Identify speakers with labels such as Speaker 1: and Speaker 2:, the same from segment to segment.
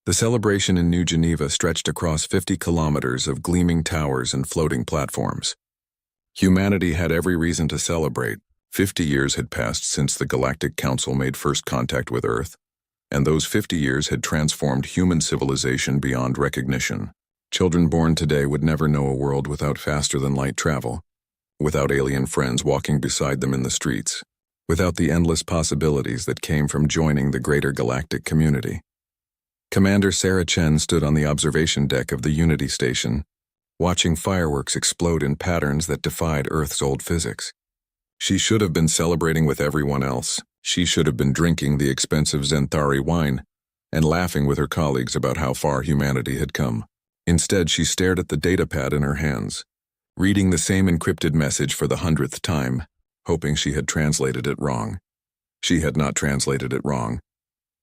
Speaker 1: The celebration in New Geneva stretched across 50 kilometers of gleaming towers and floating platforms. Humanity had every reason to celebrate. 50 years had passed since the Galactic Council made first contact with Earth, and those 50 years had transformed human civilization beyond recognition. Children born today would never know a world without faster-than-light travel, without alien friends walking beside them in the streets, without the endless possibilities that came from joining the greater galactic community. Commander Sarah Chen stood on the observation deck of the Unity station, watching fireworks explode in patterns that defied Earth's old physics. She should have been celebrating with everyone else. She should have been drinking the expensive Zenthari wine and laughing with her colleagues about how far humanity had come. Instead, she stared at the datapad in her hands, reading the same encrypted message for the 100th time, hoping she had translated it wrong. She had not translated it wrong.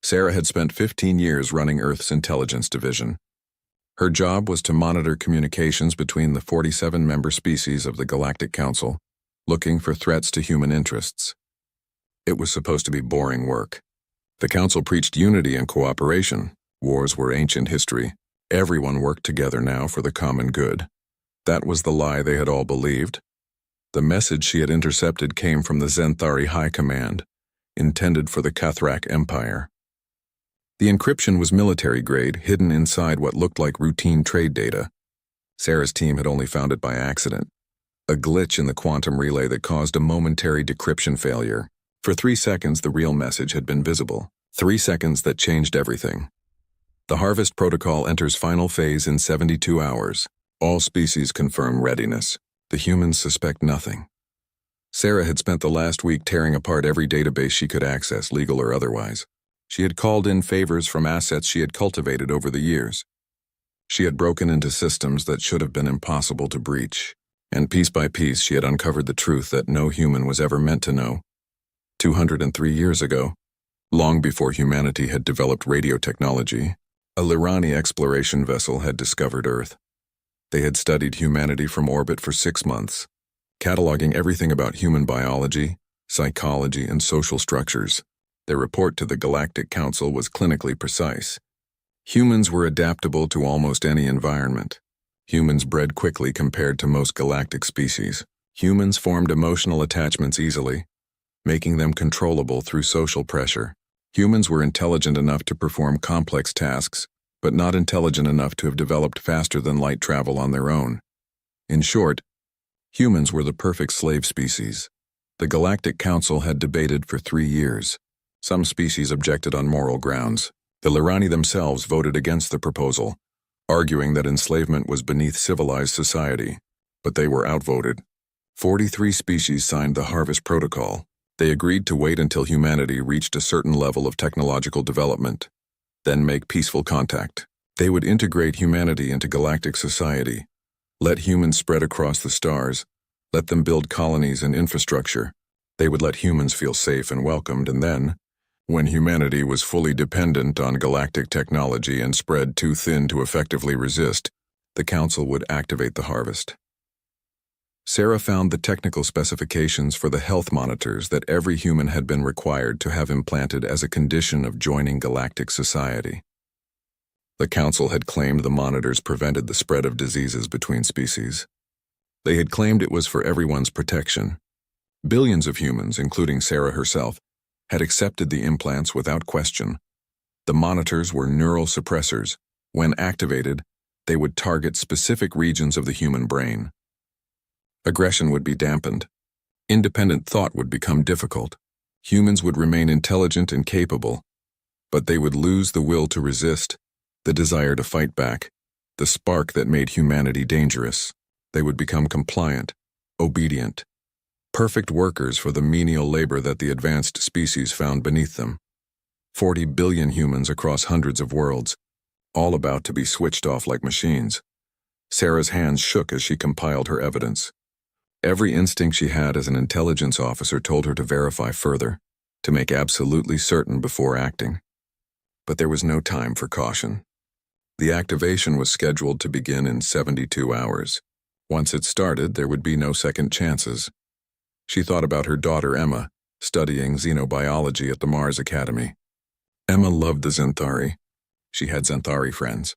Speaker 1: Sarah had spent 15 years running Earth's intelligence division. Her job was to monitor communications between the 47 member species of the Galactic Council, looking for threats to human interests. It was supposed to be boring work. The Council preached unity and cooperation. Wars were ancient history. Everyone worked together now for the common good. That was the lie they had all believed. The message she had intercepted came from the Zenthari High Command, intended for the Cathrak Empire. The encryption was military-grade, hidden inside what looked like routine trade data. Sarah's team had only found it by accident, a glitch in the quantum relay that caused a momentary decryption failure. For 3 seconds, the real message had been visible. 3 seconds that changed everything. The Harvest Protocol enters final phase in 72 hours. All species confirm readiness. The humans suspect nothing. Sarah had spent the last week tearing apart every database she could access, legal or otherwise. She had called in favors from assets she had cultivated over the years. She had broken into systems that should have been impossible to breach, and piece by piece she had uncovered the truth that no human was ever meant to know. 203 years ago, long before humanity had developed radio technology, a Lirani exploration vessel had discovered Earth. They had studied humanity from orbit for 6 months, cataloging everything about human biology, psychology, and social structures. Their report to the Galactic Council was clinically precise. Humans were adaptable to almost any environment. Humans bred quickly compared to most galactic species. Humans formed emotional attachments easily, making them controllable through social pressure. Humans were intelligent enough to perform complex tasks, but not intelligent enough to have developed faster-than-light travel on their own. In short, humans were the perfect slave species. The Galactic Council had debated for 3 years. Some species objected on moral grounds. The Lirani themselves voted against the proposal, arguing that enslavement was beneath civilized society, but they were outvoted. 43 species signed the Harvest Protocol. They agreed to wait until humanity reached a certain level of technological development, then make peaceful contact. They would integrate humanity into galactic society, let humans spread across the stars, let them build colonies and infrastructure. They would let humans feel safe and welcomed, and then, when humanity was fully dependent on galactic technology and spread too thin to effectively resist, the Council would activate the harvest. Sarah found the technical specifications for the health monitors that every human had been required to have implanted as a condition of joining galactic society. The Council had claimed the monitors prevented the spread of diseases between species. They had claimed it was for everyone's protection. Billions of humans, including Sarah herself, had accepted the implants without question. The monitors were neural suppressors. When activated, they would target specific regions of the human brain. Aggression would be dampened. Independent thought would become difficult. Humans would remain intelligent and capable, but they would lose the will to resist, the desire to fight back, the spark that made humanity dangerous. They would become compliant, obedient, perfect workers for the menial labor that the advanced species found beneath them. 40 billion humans across hundreds of worlds, all about to be switched off like machines. Sarah's hands shook as she compiled her evidence. Every instinct she had as an intelligence officer told her to verify further, to make absolutely certain before acting. But there was no time for caution. The activation was scheduled to begin in 72 hours. Once it started, there would be no second chances. She thought about her daughter Emma, studying xenobiology at the Mars Academy. Emma loved the Zenthari. She had Xanthari friends.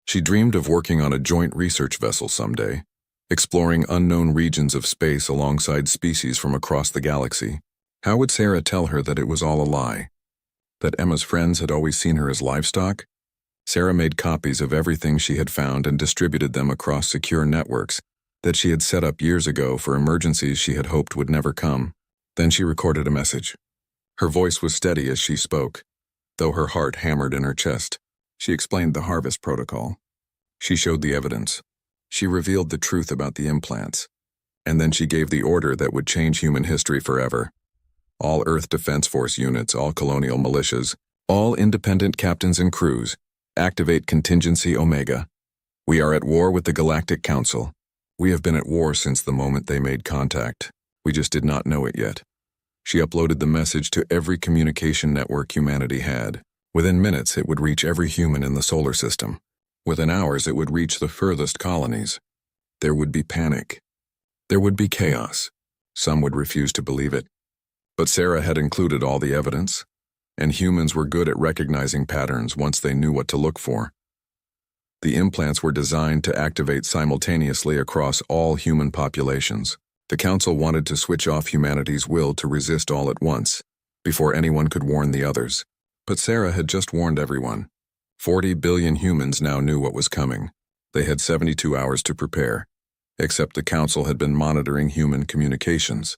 Speaker 1: She dreamed of working on a joint research vessel someday, exploring unknown regions of space alongside species from across the galaxy. How would Sarah tell her that it was all a lie? That Emma's friends had always seen her as livestock? Sarah made copies of everything she had found and distributed them across secure networks that she had set up years ago for emergencies she had hoped would never come. Then she recorded a message. Her voice was steady as she spoke, though her heart hammered in her chest. She explained the harvest protocol. She showed the evidence. She revealed the truth about the implants. And then she gave the order that would change human history forever. All Earth Defense Force units, all colonial militias, all independent captains and crews, activate Contingency Omega. We are at war with the Galactic Council. We have been at war since the moment they made contact. We just did not know it yet. She uploaded the message to every communication network humanity had. Within minutes, it would reach every human in the solar system. Within hours, it would reach the furthest colonies. There would be panic. There would be chaos. Some would refuse to believe it. But Sarah had included all the evidence, and humans were good at recognizing patterns once they knew what to look for. The implants were designed to activate simultaneously across all human populations. The Council wanted to switch off humanity's will to resist all at once, before anyone could warn the others. But Sarah had just warned everyone. 40 billion humans now knew what was coming. They had 72 hours to prepare, except the Council had been monitoring human communications.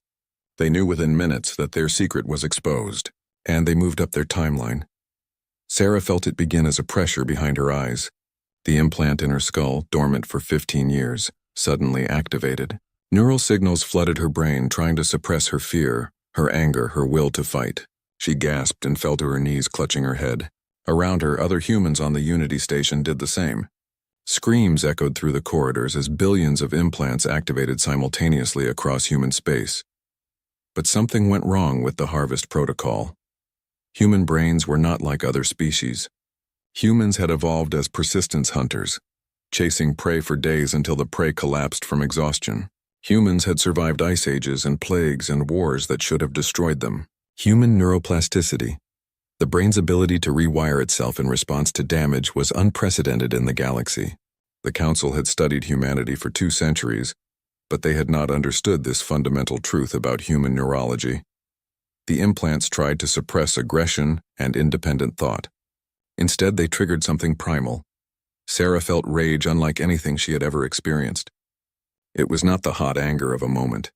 Speaker 1: They knew within minutes that their secret was exposed, and they moved up their timeline. Sarah felt it begin as a pressure behind her eyes. The implant in her skull, dormant for 15 years, suddenly activated. Neural signals flooded her brain, trying to suppress her fear, her anger, her will to fight. She gasped and fell to her knees, clutching her head. Around her, other humans on the Unity station did the same. Screams echoed through the corridors as billions of implants activated simultaneously across human space. But something went wrong with the harvest protocol. Human brains were not like other species. Humans had evolved as persistence hunters, chasing prey for days until the prey collapsed from exhaustion. Humans had survived ice ages and plagues and wars that should have destroyed them. Human neuroplasticity, the brain's ability to rewire itself in response to damage, was unprecedented in the galaxy. The Council had studied humanity for 2 centuries, but they had not understood this fundamental truth about human neurology. The implants tried to suppress aggression and independent thought. Instead, they triggered something primal. Sarah felt rage unlike anything she had ever experienced. It was not the hot anger of a moment.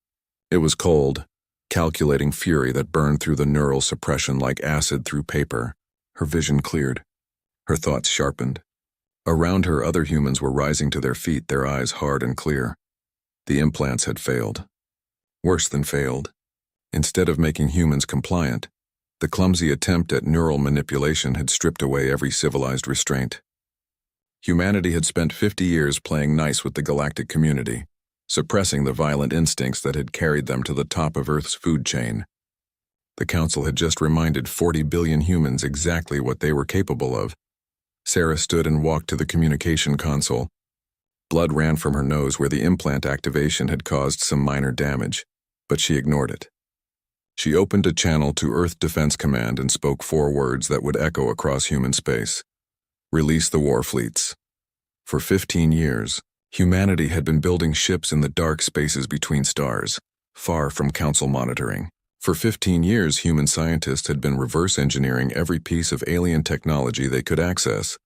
Speaker 1: It was cold, calculating fury that burned through the neural suppression like acid through paper. Her vision cleared. Her thoughts sharpened. Around her, other humans were rising to their feet, their eyes hard and clear. The implants had failed. Worse than failed. Instead of making humans compliant, the clumsy attempt at neural manipulation had stripped away every civilized restraint. Humanity had spent 50 years playing nice with the galactic community, suppressing the violent instincts that had carried them to the top of Earth's food chain. The Council had just reminded 40 billion humans exactly what they were capable of. Sarah stood and walked to the communication console. Blood ran from her nose where the implant activation had caused some minor damage, but she ignored it. She opened a channel to Earth Defense Command and spoke 4 words that would echo across human space. Release the war fleets. For 15 years, humanity had been building ships in the dark spaces between stars, far from Council monitoring. For 15 years, human scientists had been reverse engineering every piece of alien technology they could access,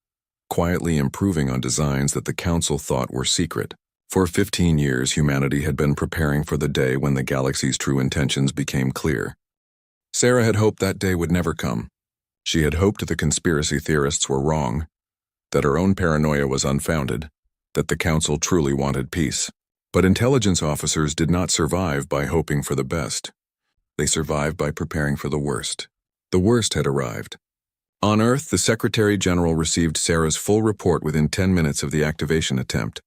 Speaker 1: quietly improving on designs that the Council thought were secret. For 15 years, humanity had been preparing for the day when the galaxy's true intentions became clear. Sarah had hoped that day would never come. She had hoped the conspiracy theorists were wrong, that her own paranoia was unfounded, that the Council truly wanted peace. But intelligence officers did not survive by hoping for the best. They survived by preparing for the worst. The worst had arrived. On Earth, the Secretary General received Sarah's full report within 10 minutes of the activation attempt.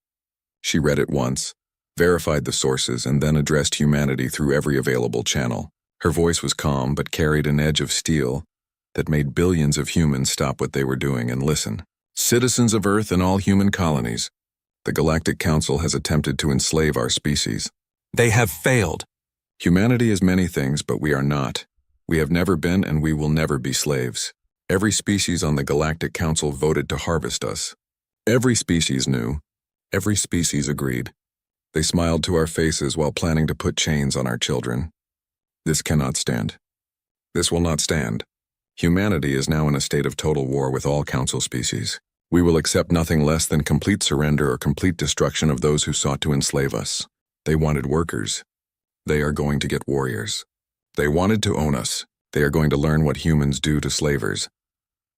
Speaker 1: She read it once, verified the sources, and then addressed humanity through every available channel. Her voice was calm but carried an edge of steel that made billions of humans stop what they were doing and listen. Citizens of Earth and all human colonies, the Galactic Council has attempted to enslave our species. They have failed. Humanity is many things, but we are not. We have never been and we will never be slaves. Every species on the Galactic Council voted to harvest us. Every species knew. Every species agreed. They smiled to our faces while planning to put chains on our children. This cannot stand. This will not stand. Humanity is now in a state of total war with all Council species. We will accept nothing less than complete surrender or complete destruction of those who sought to enslave us. They wanted workers. They are going to get warriors. They wanted to own us. They are going to learn what humans do to slavers.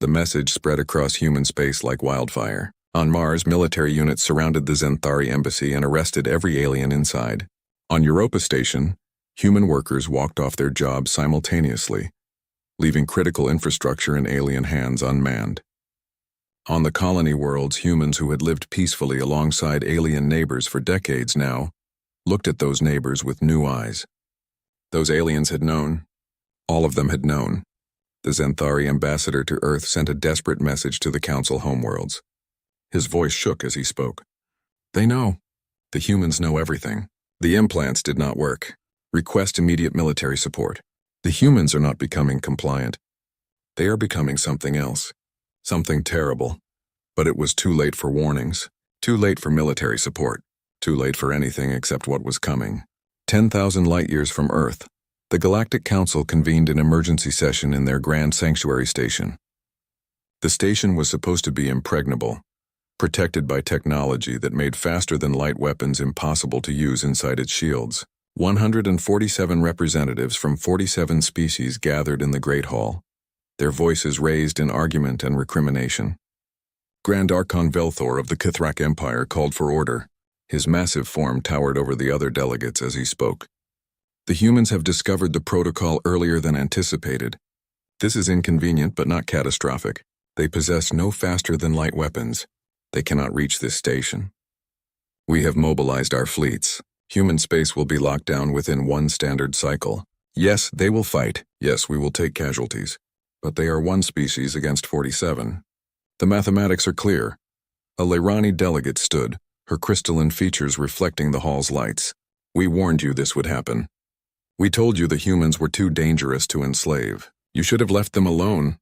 Speaker 1: The message spread across human space like wildfire. On Mars, military units surrounded the Xanthari embassy and arrested every alien inside. On Europa Station, human workers walked off their jobs simultaneously, leaving critical infrastructure in alien hands unmanned. On the colony worlds, humans who had lived peacefully alongside alien neighbors for decades now looked at those neighbors with new eyes. Those aliens had known. All of them had known. The Xanthari ambassador to Earth sent a desperate message to the Council homeworlds. His voice shook as he spoke. They know. The humans know everything. The implants did not work. Request immediate military support. The humans are not becoming compliant. They are becoming something else. Something terrible. But it was too late for warnings. Too late for military support. Too late for anything except what was coming. 10,000 light-years from Earth, the Galactic Council convened an emergency session in their Grand Sanctuary Station. The station was supposed to be impregnable, protected by technology that made faster-than-light weapons impossible to use inside its shields. 147 representatives from 47 species gathered in the Great Hall, their voices raised in argument and recrimination. Grand Archon Velthor of the Kithrak Empire called for order. His massive form towered over the other delegates as he spoke. The humans have discovered the protocol earlier than anticipated. This is inconvenient but not catastrophic. They possess no faster-than-light weapons. They cannot reach this station. We have mobilized our fleets. Human space will be locked down within one standard cycle. Yes, they will fight. Yes, we will take casualties. But they are one species against 47. The mathematics are clear. A Lairani delegate stood, her crystalline features reflecting the hall's lights. We warned you this would happen. We told you the humans were too dangerous to enslave. You should have left them alone.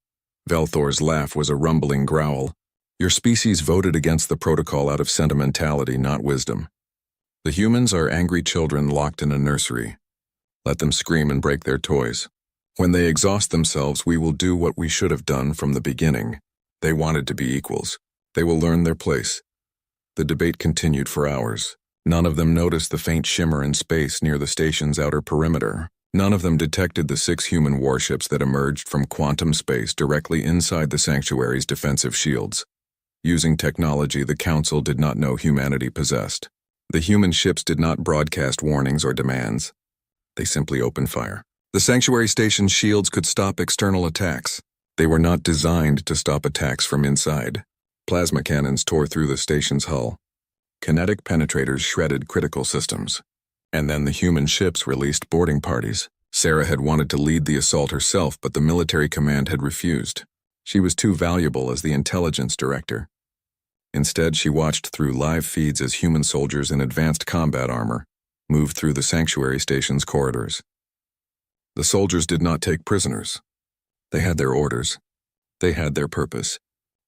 Speaker 1: Velthor's laugh was a rumbling growl. Your species voted against the protocol out of sentimentality, not wisdom. The humans are angry children locked in a nursery. Let them scream and break their toys. When they exhaust themselves, we will do what we should have done from the beginning. They wanted to be equals. They will learn their place. The debate continued for hours. None of them noticed the faint shimmer in space near the station's outer perimeter. None of them detected the 6 human warships that emerged from quantum space directly inside the sanctuary's defensive shields. Using technology the Council did not know humanity possessed. The human ships did not broadcast warnings or demands. They simply opened fire. The sanctuary station's shields could stop external attacks. They were not designed to stop attacks from inside. Plasma cannons tore through the station's hull. Kinetic penetrators shredded critical systems. And then the human ships released boarding parties. Sarah had wanted to lead the assault herself, but the military command had refused. She was too valuable as the intelligence director. Instead, she watched through live feeds as human soldiers in advanced combat armor moved through the sanctuary station's corridors. The soldiers did not take prisoners. They had their orders. They had their purpose.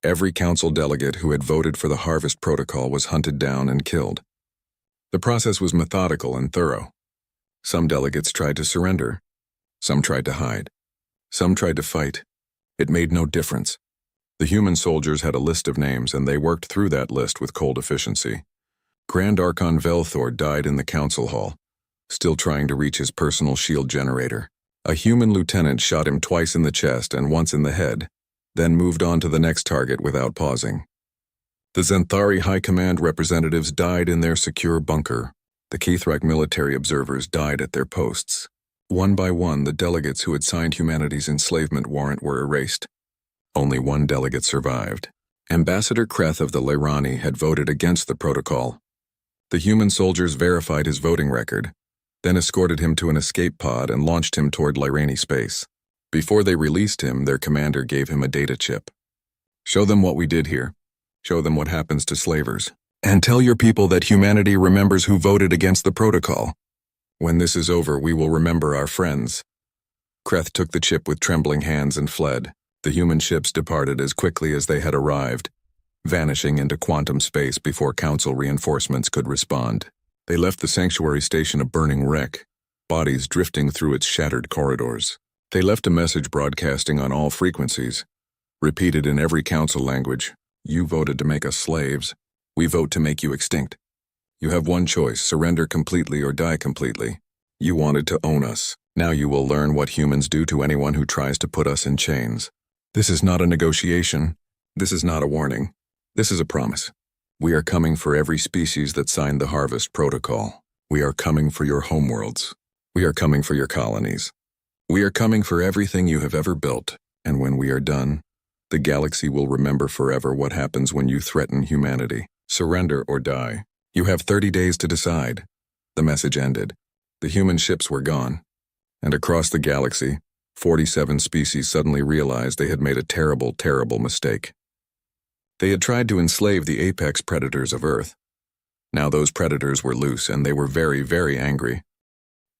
Speaker 1: Every council delegate who had voted for the Harvest Protocol was hunted down and killed. The process was methodical and thorough. Some delegates tried to surrender. Some tried to hide. Some tried to fight. It made no difference. The human soldiers had a list of names, and they worked through that list with cold efficiency. Grand Archon Velthor died in the council hall, still trying to reach his personal shield generator. A human lieutenant shot him twice in the chest and once in the head, then moved on to the next target without pausing. The Xanthari High Command representatives died in their secure bunker. The Kithrak military observers died at their posts. One by one, the delegates who had signed humanity's enslavement warrant were erased. Only one delegate survived. Ambassador Kreth of the Lairani had voted against the protocol. The human soldiers verified his voting record, then escorted him to an escape pod and launched him toward Lairani space. Before they released him, their commander gave him a data chip. Show them what we did here. Show them what happens to slavers. And tell your people that humanity remembers who voted against the protocol. When this is over, we will remember our friends. Kreth took the chip with trembling hands and fled. The human ships departed as quickly as they had arrived, vanishing into quantum space before Council reinforcements could respond. They left the sanctuary station a burning wreck, bodies drifting through its shattered corridors. They left a message broadcasting on all frequencies, repeated in every Council language. You voted to make us slaves. We vote to make you extinct. You have one choice, surrender completely or die completely. You wanted to own us. Now you will learn what humans do to anyone who tries to put us in chains. This is not a negotiation. This is not a warning. This is a promise. We are coming for every species that signed the Harvest Protocol. We are coming for your homeworlds. We are coming for your colonies. We are coming for everything you have ever built, and when we are done, the galaxy will remember forever what happens when you threaten humanity. Surrender or die. You have 30 days to decide. The message ended. The human ships were gone. And across the galaxy, 47 species suddenly realized they had made a terrible, terrible mistake. They had tried to enslave the apex predators of Earth. Now those predators were loose and they were very, very angry.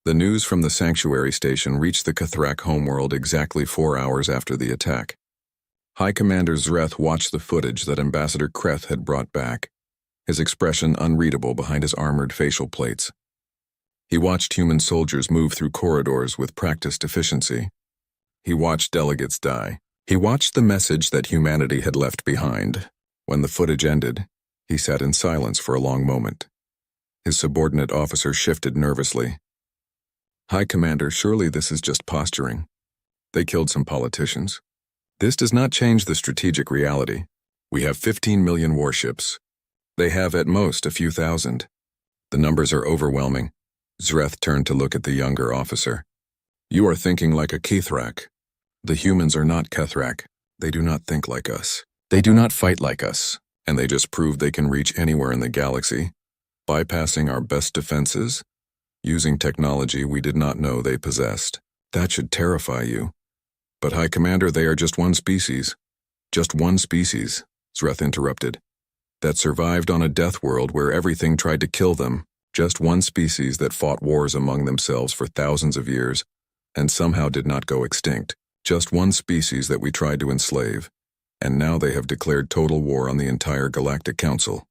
Speaker 1: The news from the sanctuary station reached the Cathrak homeworld exactly 4 hours after the attack. High Commander Zreth watched the footage that Ambassador Kreth had brought back, his expression unreadable behind his armored facial plates. He watched human soldiers move through corridors with practiced efficiency. He watched delegates die. He watched the message that humanity had left behind. When the footage ended, he sat in silence for a long moment. His subordinate officer shifted nervously. High Commander, surely this is just posturing. They killed some politicians. This does not change the strategic reality. We have 15 million warships. They have at most a few thousand. The numbers are overwhelming. Zreth turned to look at the younger officer. You are thinking like a Kithrak. The humans are not Kethrak. They do not think like us. They do not fight like us. And they just proved they can reach anywhere in the galaxy, bypassing our best defenses, using technology we did not know they possessed. That should terrify you. But High Commander, they are just one species. Just one species, Zreth interrupted, that survived on a death world where everything tried to kill them. Just one species that fought wars among themselves for thousands of years and somehow did not go extinct. Just one species that we tried to enslave, and now they have declared total war on the entire Galactic Council.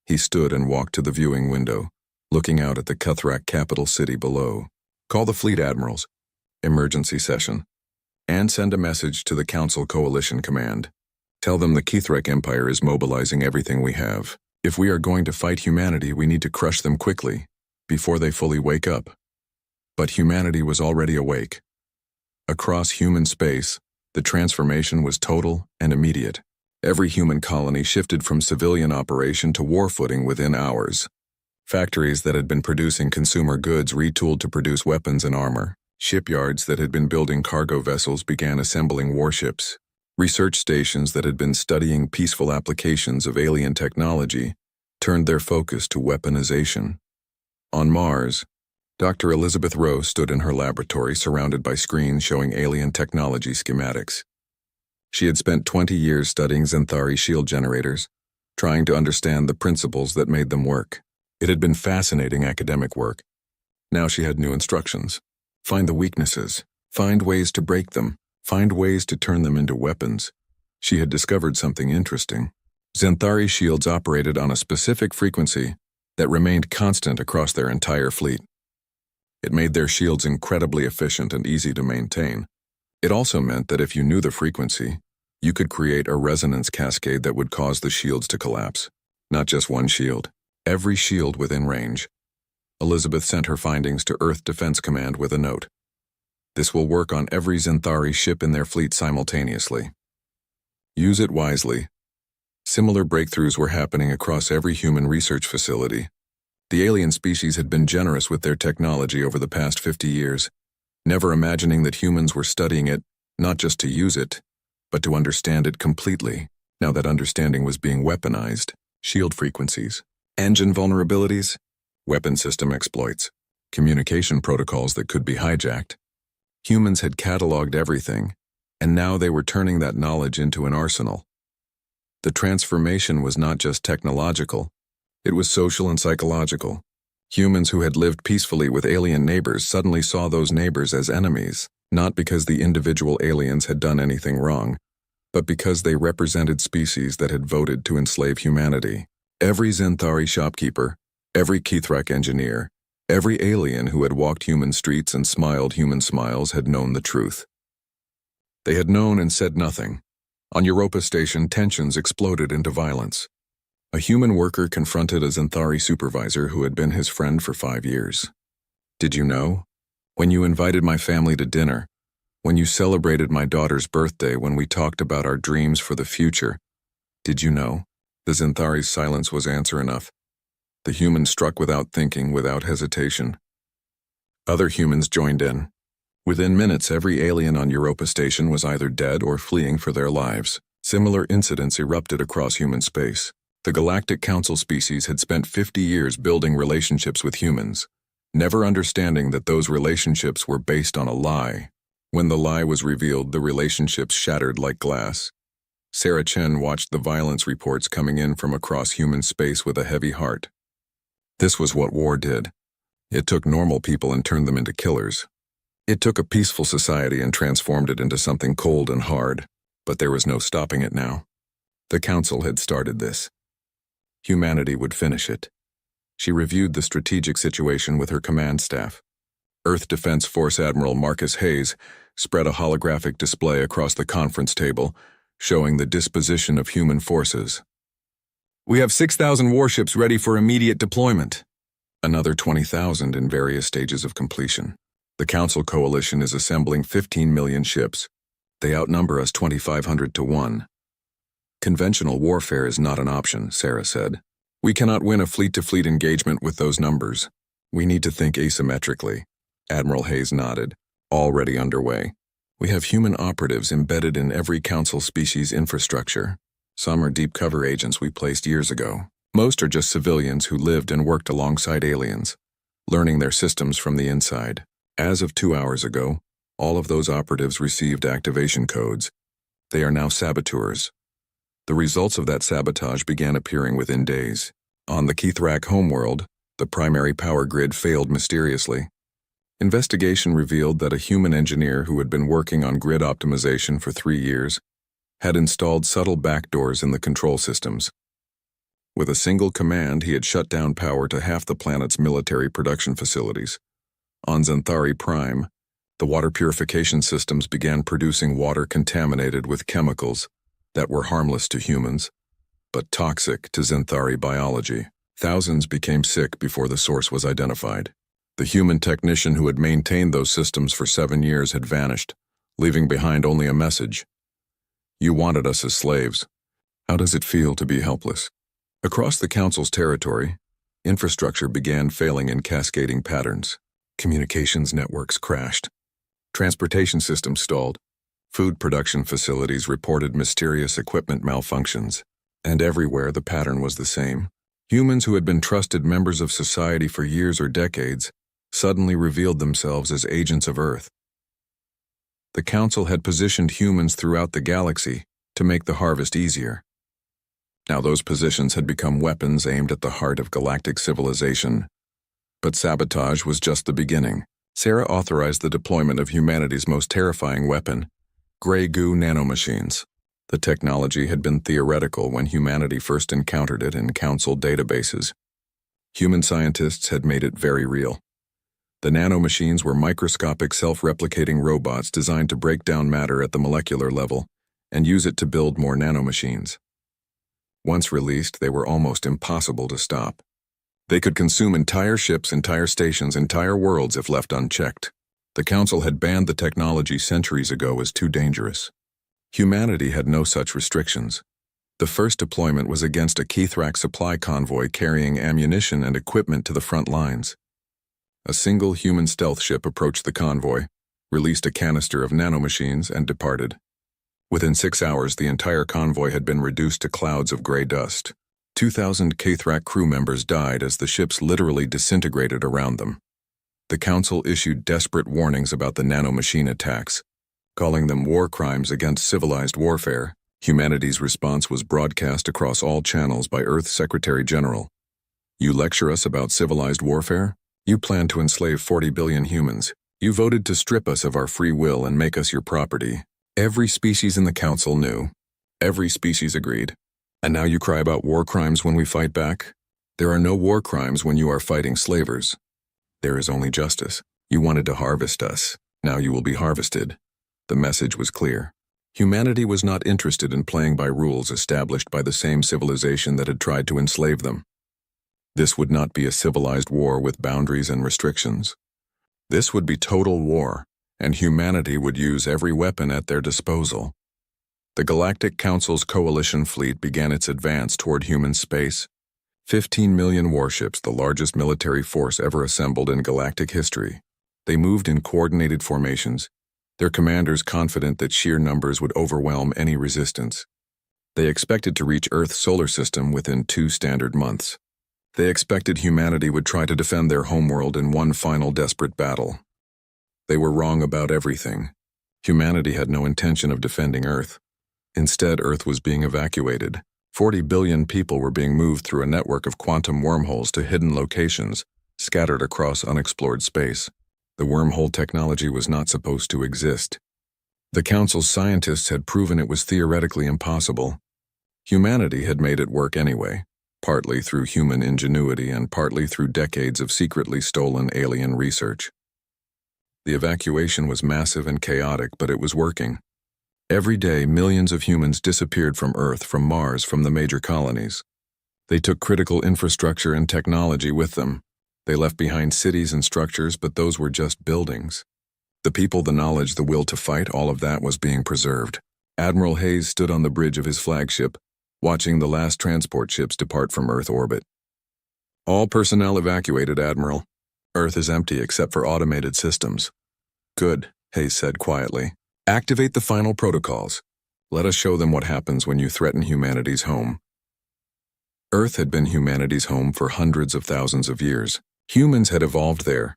Speaker 1: He stood and walked to the viewing window, looking out at the Cathrak capital city below. Call the fleet admirals. Emergency session. And send a message to the Council Coalition Command. Tell them the Kithrak Empire is mobilizing everything we have. If we are going to fight humanity, we need to crush them quickly, before they fully wake up. But humanity was already awake. Across human space, the transformation was total and immediate. Every human colony shifted from civilian operation to war footing within hours. Factories that had been producing consumer goods retooled to produce weapons and armor. Shipyards that had been building cargo vessels began assembling warships. Research stations that had been studying peaceful applications of alien technology turned their focus to weaponization. On Mars, Dr. Elizabeth Rowe stood in her laboratory surrounded by screens showing alien technology schematics. She had spent 20 years studying Xanthari shield generators, trying to understand the principles that made them work. It had been fascinating academic work. Now she had new instructions. Find the weaknesses, find ways to break them, find ways to turn them into weapons. She had discovered something interesting. Xanthari shields operated on a specific frequency that remained constant across their entire fleet. It made their shields incredibly efficient and easy to maintain. It also meant that if you knew the frequency, you could create a resonance cascade that would cause the shields to collapse. Not just one shield, every shield within range. Elizabeth sent her findings to Earth Defense Command with a note. This will work on every Xanthari ship in their fleet simultaneously. Use it wisely. Similar breakthroughs were happening across every human research facility. The alien species had been generous with their technology over the past 50 years, never imagining that humans were studying it, not just to use it, but to understand it completely. Now that understanding was being weaponized. Shield frequencies, engine vulnerabilities, weapon system exploits, communication protocols that could be hijacked. Humans had cataloged everything, and now they were turning that knowledge into an arsenal. The transformation was not just technological, it was social and psychological. Humans who had lived peacefully with alien neighbors suddenly saw those neighbors as enemies. not because the individual aliens had done anything wrong, but because they represented species that had voted to enslave humanity. Every Xanthari shopkeeper, every Kithrak engineer, every alien who had walked human streets and smiled human smiles had known the truth. They had known and said nothing. On Europa Station, tensions exploded into violence. A human worker confronted a Xanthari supervisor who had been his friend for 5 years. "Did you know? When you invited my family to dinner, when you celebrated my daughter's birthday, when we talked about our dreams for the future, did you know?" The Xanthari's silence was answer enough. The human struck without thinking, without hesitation. Other humans joined in. Within minutes, every alien on Europa Station was either dead or fleeing for their lives. Similar incidents erupted across human space. The Galactic Council species had spent 50 years building relationships with humans, never understanding that those relationships were based on a lie. When the lie was revealed, the relationships shattered like glass. Sarah Chen watched the violence reports coming in from across human space with a heavy heart. This was what war did. It took normal people and turned them into killers. It took a peaceful society and transformed it into something cold and hard, but there was no stopping it now. The Council had started this. Humanity would finish it. She reviewed the strategic situation with her command staff. Earth Defense Force Admiral Marcus Hayes spread a holographic display across the conference table, showing the disposition of human forces. "We have 6,000 warships ready for immediate deployment." Another 20,000 in various stages of completion. The Council Coalition is assembling 15 million ships. They outnumber us 2,500 to 1. "Conventional warfare is not an option," Sarah said. "We cannot win a fleet-to-fleet engagement with those numbers. We need to think asymmetrically." Admiral Hayes nodded. "Already underway. We have human operatives embedded in every Council species infrastructure. Some are deep cover agents we placed years ago. Most are just civilians who lived and worked alongside aliens, learning their systems from the inside. As of 2 hours ago, all of those operatives received activation codes. They are now saboteurs. The results of that sabotage began appearing within days. On the Kithrak homeworld, the primary power grid failed mysteriously. Investigation revealed that a human engineer who had been working on grid optimization for 3 years had installed subtle backdoors in the control systems. With a single command, he had shut down power to half the planet's military production facilities. On Xanthari Prime, the water purification systems began producing water contaminated with chemicals that were harmless to humans, but toxic to Xanthari biology. Thousands became sick before the source was identified. The human technician who had maintained those systems for 7 years had vanished, leaving behind only a message. "You wanted us as slaves. How does it feel to be helpless?" Across the Council's territory, infrastructure began failing in cascading patterns. Communications networks crashed. Transportation systems stalled. Food production facilities reported mysterious equipment malfunctions. And everywhere the pattern was the same. Humans who had been trusted members of society for years or decades suddenly revealed themselves as agents of Earth. The Council had positioned humans throughout the galaxy to make the harvest easier. Now those positions had become weapons aimed at the heart of galactic civilization. But sabotage was just the beginning. Sarah authorized the deployment of humanity's most terrifying weapon, gray goo nanomachines. The technology had been theoretical when humanity first encountered it in Council databases. Human scientists had made it very real. The nanomachines were microscopic self-replicating robots designed to break down matter at the molecular level and use it to build more nanomachines. Once released, they were almost impossible to stop. They could consume entire ships, entire stations, entire worlds if left unchecked. The Council had banned the technology centuries ago as too dangerous. Humanity had no such restrictions. The first deployment was against a Kithrak supply convoy carrying ammunition and equipment to the front lines. A single human stealth ship approached the convoy, released a canister of nanomachines, and departed. Within 6 hours, the entire convoy had been reduced to clouds of gray dust. 2,000 Kithrak crew members died as the ships literally disintegrated around them. The Council issued desperate warnings about the nanomachine attacks, calling them war crimes against civilized warfare. Humanity's response was broadcast across all channels by Earth Secretary General. "You lecture us about civilized warfare? You plan to enslave 40 billion humans. You voted to strip us of our free will and make us your property. Every species in the council knew. Every species agreed. And now you cry about war crimes when we fight back? There are no war crimes when you are fighting slavers. There is only justice. You wanted to harvest us. Now you will be harvested. The message was clear. Humanity was not interested in playing by rules established by the same civilization that had tried to enslave them. This would not be a civilized war with boundaries and restrictions. This would be total war, and humanity would use every weapon at their disposal. The Galactic Council's coalition fleet began its advance toward human space. 15 million warships, the largest military force ever assembled in galactic history. They moved in coordinated formations, their commanders confident that sheer numbers would overwhelm any resistance. They expected to reach Earth's solar system within 2 standard months. They expected humanity would try to defend their homeworld in one final desperate battle. They were wrong about everything. Humanity had no intention of defending Earth. Instead, Earth was being evacuated. 40 billion people were being moved through a network of quantum wormholes to hidden locations, scattered across unexplored space. The wormhole technology was not supposed to exist. The Council's scientists had proven it was theoretically impossible. Humanity had made it work anyway, partly through human ingenuity and partly through decades of secretly stolen alien research. The evacuation was massive and chaotic, but it was working. Every day, millions of humans disappeared from Earth, from Mars, from the major colonies. They took critical infrastructure and technology with them. They left behind cities and structures, but those were just buildings. The people, the knowledge, the will to fight, all of that was being preserved. Admiral Hayes stood on the bridge of his flagship, watching the last transport ships depart from Earth orbit. All personnel evacuated, Admiral. Earth is empty except for automated systems. Good, Hayes said quietly. Activate the final protocols. Let us show them what happens when you threaten humanity's home. Earth had been humanity's home for hundreds of thousands of years. Humans had evolved there,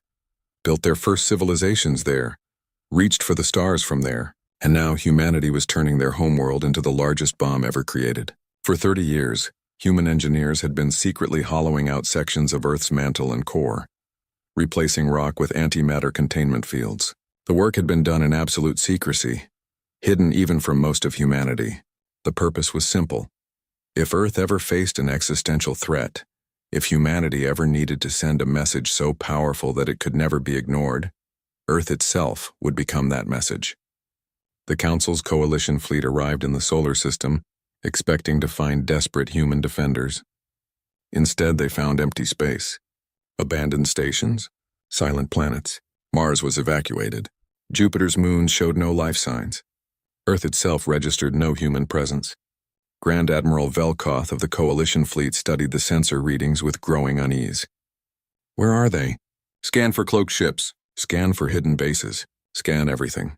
Speaker 1: built their first civilizations there, reached for the stars from there, and now humanity was turning their homeworld into the largest bomb ever created. For 30 years, human engineers had been secretly hollowing out sections of Earth's mantle and core, replacing rock with antimatter containment fields. The work had been done in absolute secrecy, hidden even from most of humanity. The purpose was simple. If Earth ever faced an existential threat, if humanity ever needed to send a message so powerful that it could never be ignored, Earth itself would become that message. The Council's coalition fleet arrived in the solar system, expecting to find desperate human defenders. Instead, they found empty space. Abandoned stations, silent planets. Mars was evacuated. Jupiter's moons showed no life signs. Earth itself registered no human presence. Grand Admiral Velkoth of the Coalition Fleet studied the sensor readings with growing unease. Where are they? Scan for cloaked ships. Scan for hidden bases. Scan everything.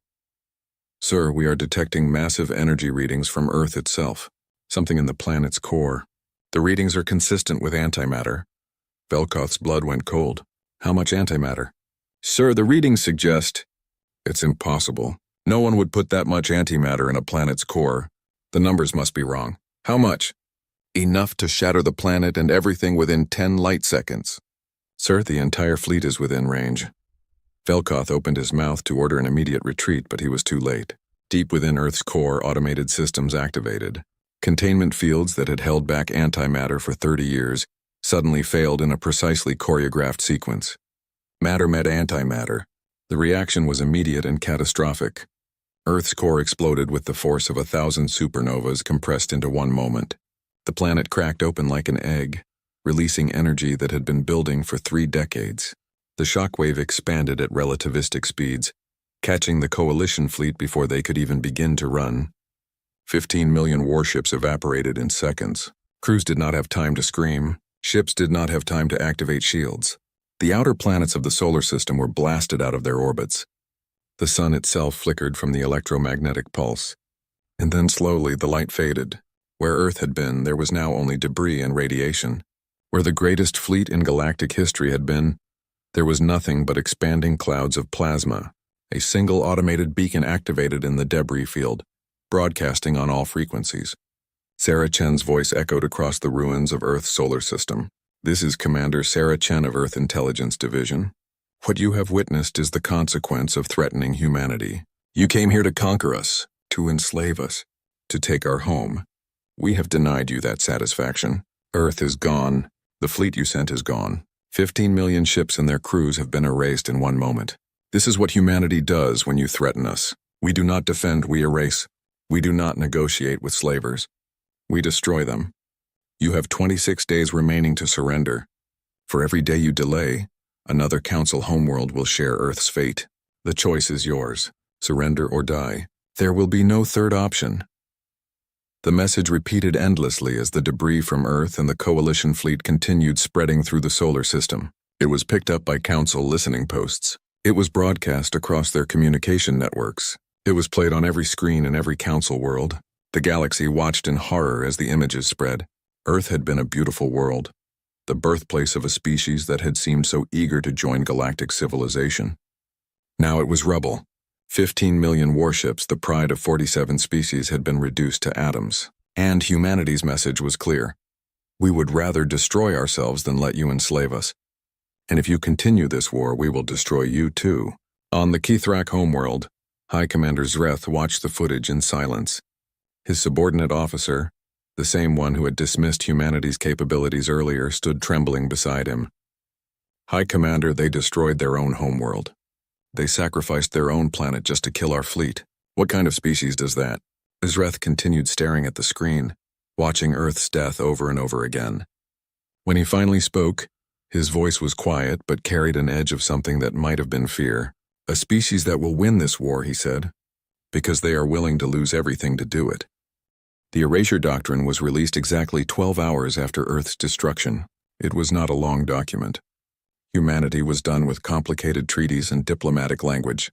Speaker 1: Sir, we are detecting massive energy readings from Earth itself, something in the planet's core. The readings are consistent with antimatter. Velkoth's blood went cold. How much antimatter? Sir, the readings suggest... It's impossible. No one would put that much antimatter in a planet's core. The numbers must be wrong. How much? Enough to shatter the planet and everything within 10 light seconds. Sir, the entire fleet is within range. Velkoth opened his mouth to order an immediate retreat, but he was too late. Deep within Earth's core, automated systems activated. Containment fields that had held back antimatter for 30 years suddenly failed in a precisely choreographed sequence. Matter met antimatter. The reaction was immediate and catastrophic. Earth's core exploded with the force of 1,000 supernovas compressed into one moment. The planet cracked open like an egg, releasing energy that had been building for 3 decades. The shockwave expanded at relativistic speeds, catching the coalition fleet before they could even begin to run. 15 million warships evaporated in seconds. Crews did not have time to scream. Ships did not have time to activate shields. The outer planets of the solar system were blasted out of their orbits. The sun itself flickered from the electromagnetic pulse. And then slowly the light faded. Where Earth had been, there was now only debris and radiation. Where the greatest fleet in galactic history had been, there was nothing but expanding clouds of plasma. A single automated beacon activated in the debris field, broadcasting on all frequencies. Sarah Chen's voice echoed across the ruins of Earth's solar system. This is Commander Sarah Chen of Earth Intelligence Division. What you have witnessed is the consequence of threatening humanity. You came here to conquer us, to enslave us, to take our home. We have denied you that satisfaction. Earth is gone. The fleet you sent is gone. 15 million ships and their crews have been erased in one moment. This is what humanity does when you threaten us. We do not defend, we erase. We do not negotiate with slavers. We destroy them. You have 26 days remaining to surrender. For every day you delay, another council homeworld will share Earth's fate. The choice is yours. Surrender or die. There will be no third option. The message repeated endlessly as the debris from Earth and the coalition fleet continued spreading through the solar system. It was picked up by council listening posts. It was broadcast across their communication networks. It was played on every screen in every council world. The galaxy watched in horror as the images spread. Earth had been a beautiful world, the birthplace of a species that had seemed so eager to join galactic civilization. Now it was rubble. 15 million warships, the pride of 47 species, had been reduced to atoms. And humanity's message was clear. We would rather destroy ourselves than let you enslave us. And if you continue this war, we will destroy you too. On the Kithrak homeworld, High Commander Zreth watched the footage in silence. His subordinate officer, the same one who had dismissed humanity's capabilities earlier, stood trembling beside him. High Commander, they destroyed their own homeworld. They sacrificed their own planet just to kill our fleet. What kind of species does that? Zreth continued staring at the screen, watching Earth's death over and over again. When he finally spoke, his voice was quiet but carried an edge of something that might have been fear. A species that will win this war, he said, because they are willing to lose everything to do it. The Erasure Doctrine was released exactly 12 hours after Earth's destruction. It was not a long document. Humanity was done with complicated treaties and diplomatic language.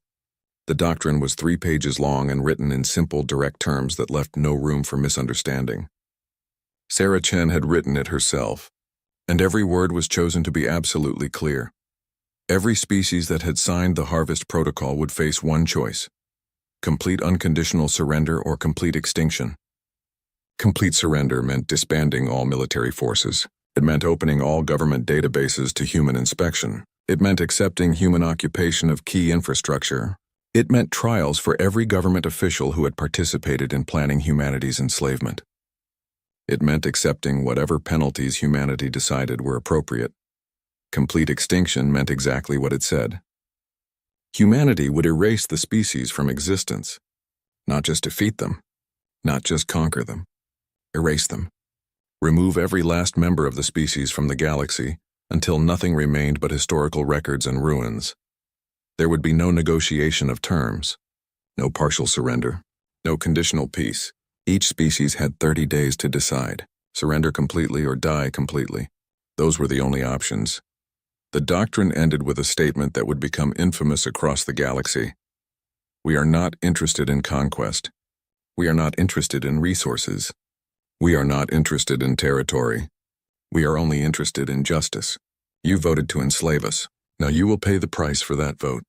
Speaker 1: The doctrine was 3 pages long and written in simple, direct terms that left no room for misunderstanding. Sarah Chen had written it herself, and every word was chosen to be absolutely clear. Every species that had signed the Harvest Protocol would face one choice: complete unconditional surrender or complete extinction. Complete surrender meant disbanding all military forces. It meant opening all government databases to human inspection. It meant accepting human occupation of key infrastructure. It meant trials for every government official who had participated in planning humanity's enslavement. It meant accepting whatever penalties humanity decided were appropriate. Complete extinction meant exactly what it said. Humanity would erase the species from existence, not just defeat them, not just conquer them. Erase them. Remove every last member of the species from the galaxy until nothing remained but historical records and ruins. There would be no negotiation of terms, no partial surrender, no conditional peace. Each species had 30 days to decide: surrender completely or die completely. Those were the only options. The doctrine ended with a statement that would become infamous across the galaxy. We are not interested in conquest. We are not interested in resources. We are not interested in territory. We are only interested in justice. You voted to enslave us. Now you will pay the price for that vote.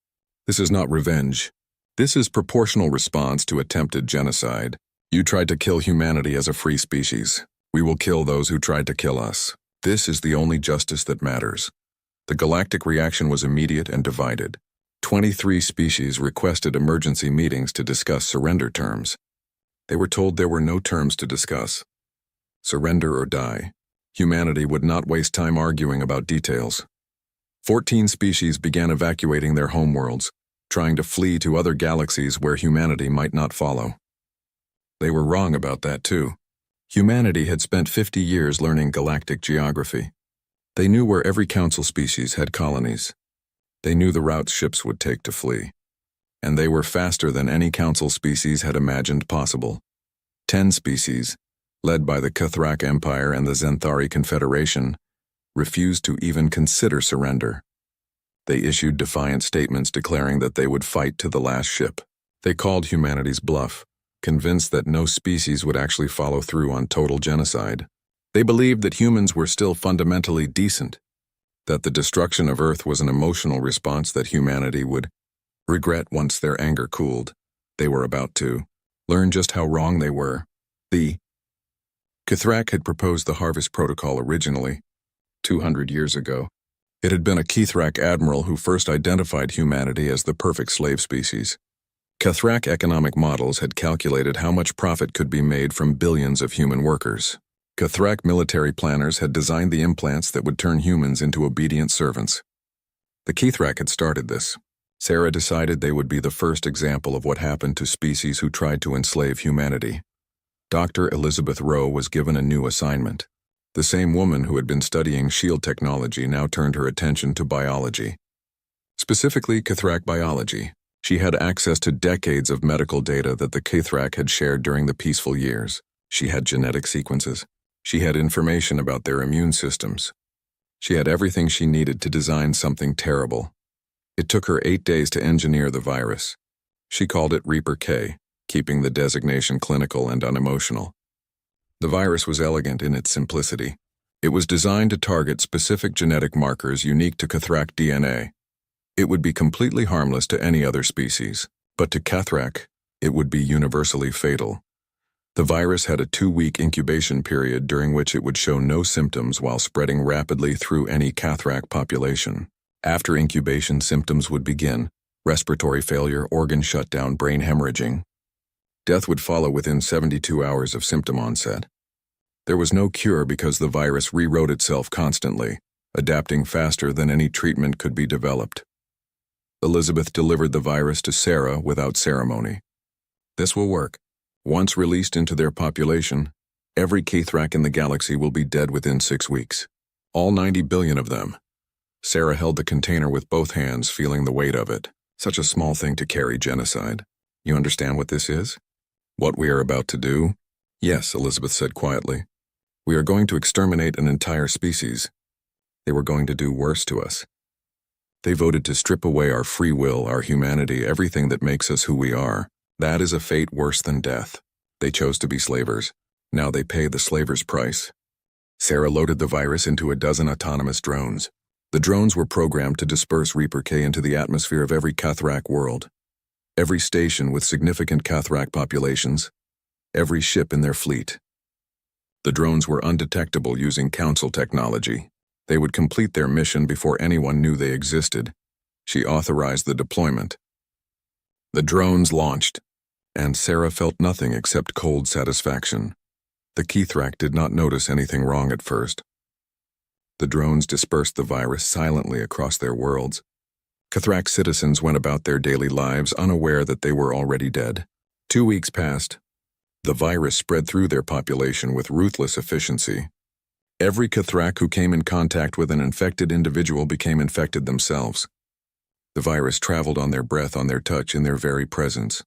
Speaker 1: This is not revenge. This is proportional response to attempted genocide. You tried to kill humanity as a free species. We will kill those who tried to kill us. This is the only justice that matters. The galactic reaction was immediate and divided. 23 species requested emergency meetings to discuss surrender terms. They were told there were no terms to discuss. Surrender or die. Humanity would not waste time arguing about details. 14 species began evacuating their homeworlds, trying to flee to other galaxies where humanity might not follow. They were wrong about that too. Humanity had spent 50 years learning galactic geography. They knew where every council species had colonies. They knew the routes ships would take to flee. And they were faster than any council species had imagined possible. 10 species, led by the Kithrak Empire and the Zenthari Confederation, refused to even consider surrender. They issued defiant statements declaring that they would fight to the last ship. They called humanity's bluff, convinced that no species would actually follow through on total genocide. They believed that humans were still fundamentally decent, that the destruction of Earth was an emotional response that humanity would regret once their anger cooled. They were about to learn just how wrong they were. The Kithrak had proposed the Harvest Protocol originally, 200 years ago. It had been a Kithrak admiral who first identified humanity as the perfect slave species. Kithrak economic models had calculated how much profit could be made from billions of human workers. Kithrak military planners had designed the implants that would turn humans into obedient servants. The Kithrak had started this. Sarah decided they would be the first example of what happened to species who tried to enslave humanity. Dr. Elizabeth Rowe was given a new assignment. The same woman who had been studying shield technology now turned her attention to biology. Specifically, Kithrak biology. She had access to decades of medical data that the Kithrak had shared during the peaceful years. She had genetic sequences. She had information about their immune systems. She had everything she needed to design something terrible. It took her 8 days to engineer the virus. She called it Reaper K, keeping the designation clinical and unemotional. The virus was elegant in its simplicity. It was designed to target specific genetic markers unique to Kithrak DNA. It would be completely harmless to any other species, but to Kithrak, it would be universally fatal. The virus had a 2-week incubation period during which it would show no symptoms while spreading rapidly through any Kithrak population. After incubation, symptoms would begin: respiratory failure, organ shutdown, brain hemorrhaging. Death would follow within 72 hours of symptom onset. There was no cure because the virus rewrote itself constantly, adapting faster than any treatment could be developed. Elizabeth delivered the virus to Sarah without ceremony. This will work. Once released into their population, every Kithrak in the galaxy will be dead within 6 weeks. All 90 billion of them. Sarah held the container with both hands, feeling the weight of it. Such a small thing to carry genocide. You understand what this is? What we are about to do? Yes, Elizabeth said quietly. We are going to exterminate an entire species. They were going to do worse to us. They voted to strip away our free will, our humanity, everything that makes us who we are. That is a fate worse than death. They chose to be slavers. Now they pay the slaver's price. Sarah loaded the virus into a dozen autonomous drones. The drones were programmed to disperse Reaper K into the atmosphere of every Kithrak world. Every station with significant Kithrak populations. Every ship in their fleet. The drones were undetectable using Council technology. They would complete their mission before anyone knew they existed. She authorized the deployment. The drones launched, and Sarah felt nothing except cold satisfaction. The Kithrak did not notice anything wrong at first. The drones dispersed the virus silently across their worlds. Kithrak citizens went about their daily lives unaware that they were already dead. 2 weeks passed. The virus spread through their population with ruthless efficiency. Every Kithrak who came in contact with an infected individual became infected themselves. The virus traveled on their breath, on their touch, in their very presence.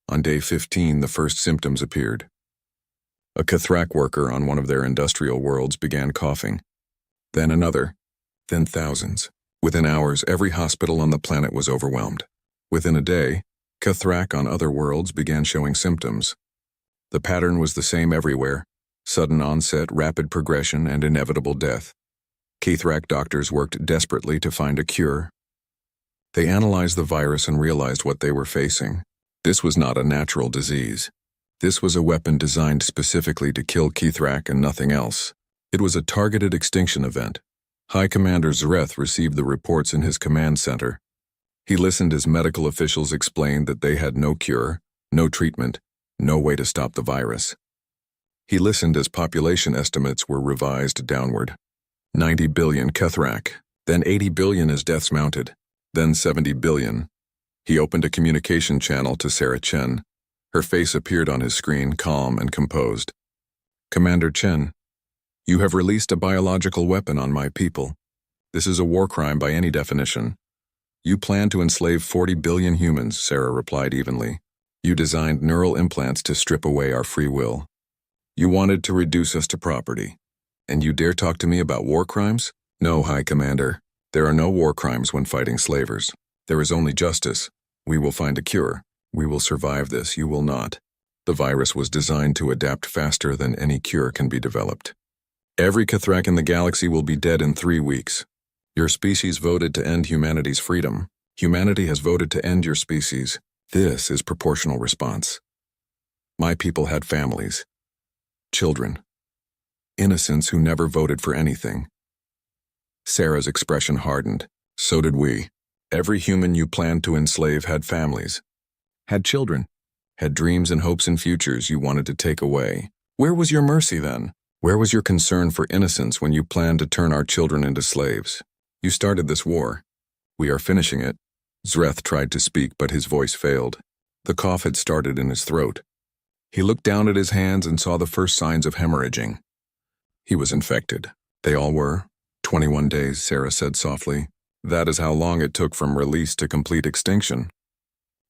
Speaker 1: On day 15, the first symptoms appeared. A Kithrak worker on one of their industrial worlds began coughing. Then another. Then thousands. Within hours, every hospital on the planet was overwhelmed. Within a day, Kithrak on other worlds began showing symptoms. The pattern was the same everywhere: sudden onset, rapid progression, and inevitable death. Kithrak doctors worked desperately to find a cure. They analyzed the virus and realized what they were facing. This was not a natural disease. This was a weapon designed specifically to kill Kithrak and nothing else. It was a targeted extinction event. High Commander Zareth received the reports in his command center. He listened as medical officials explained that they had no cure, no treatment, no way to stop the virus. He listened as population estimates were revised downward. 90 billion Kithrak, then 80 billion as deaths mounted, then 70 billion. He opened a communication channel to Sarah Chen. Her face appeared on his screen, calm and composed. Commander Chen, you have released a biological weapon on my people. This is a war crime by any definition. You plan to enslave 40 billion humans, Sarah replied evenly. You designed neural implants to strip away our free will. You wanted to reduce us to property. And you dare talk to me about war crimes? No, High Commander. There are no war crimes when fighting slavers. There is only justice. We will find a cure. We will survive this. You will not. The virus was designed to adapt faster than any cure can be developed. Every Kithrak in the galaxy will be dead in 3 weeks. Your species voted to end humanity's freedom. Humanity has voted to end your species. This is proportional response. My people had families, children, innocents who never voted for anything. Sarah's expression hardened. So did we. Every human you planned to enslave had families, had children, had dreams and hopes and futures you wanted to take away. Where was your mercy then? Where was your concern for innocence when you planned to turn our children into slaves? You started this war. We are finishing it. Zreth tried to speak, but his voice failed. The cough had started in his throat. He looked down at his hands and saw the first signs of hemorrhaging. He was infected. They all were. 21 days, Sarah said softly. That is how long it took from release to complete extinction.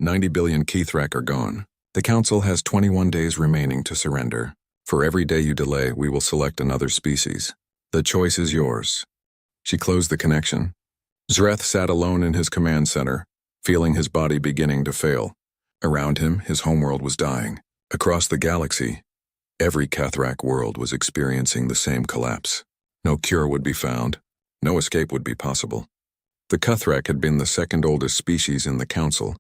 Speaker 1: 90 billion Kithrak are gone. The Council has 21 days remaining to surrender. For every day you delay, we will select another species. The choice is yours. She closed the connection. Zreth sat alone in his command center, feeling his body beginning to fail. Around him, his homeworld was dying. Across the galaxy, every Kithrak world was experiencing the same collapse. No cure would be found. No escape would be possible. The Kithrak had been the second oldest species in the Council,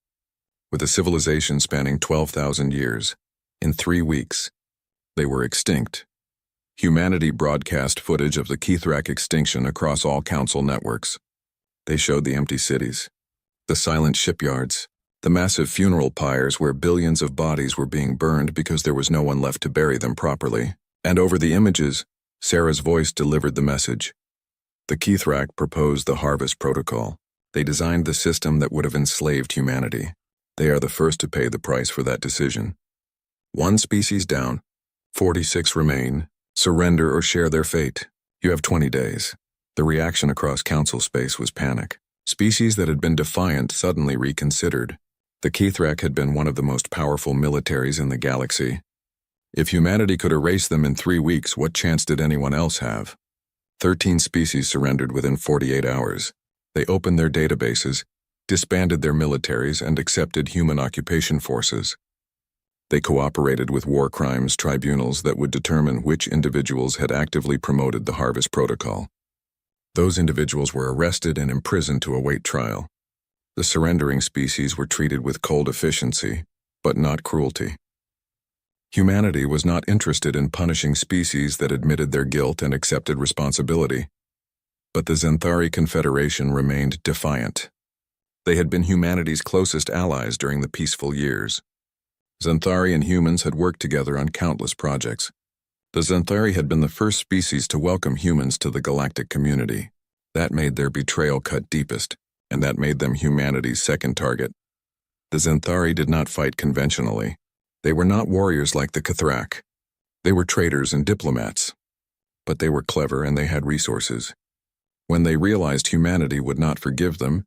Speaker 1: with a civilization spanning 12,000 years. In 3 weeks, they were extinct. Humanity broadcast footage of the Kithrak extinction across all Council networks. They showed the empty cities, the silent shipyards, the massive funeral pyres where billions of bodies were being burned because there was no one left to bury them properly. And over the images, Sarah's voice delivered the message. The Kithrak proposed the Harvest Protocol. They designed the system that would have enslaved humanity. They are the first to pay the price for that decision. 1 species down, 46 remain. Surrender or share their fate. You have 20 days. The reaction across Council space was panic. Species that had been defiant suddenly reconsidered. The Kithrak had been one of the most powerful militaries in the galaxy. If humanity could erase them in 3 weeks, what chance did anyone else have? 13 species surrendered within 48 hours. They opened their databases, disbanded their militaries, and accepted human occupation forces. They cooperated with war crimes tribunals that would determine which individuals had actively promoted the Harvest Protocol. Those individuals were arrested and imprisoned to await trial. The surrendering species were treated with cold efficiency, but not cruelty. Humanity was not interested in punishing species that admitted their guilt and accepted responsibility. But the Zenthari Confederation remained defiant. They had been humanity's closest allies during the peaceful years. Zenthari and humans had worked together on countless projects. The Zenthari had been the first species to welcome humans to the galactic community. That made their betrayal cut deepest, and that made them humanity's second target. The Zenthari did not fight conventionally. They were not warriors like the Kithrak. They were traders and diplomats. But they were clever and they had resources. When they realized humanity would not forgive them,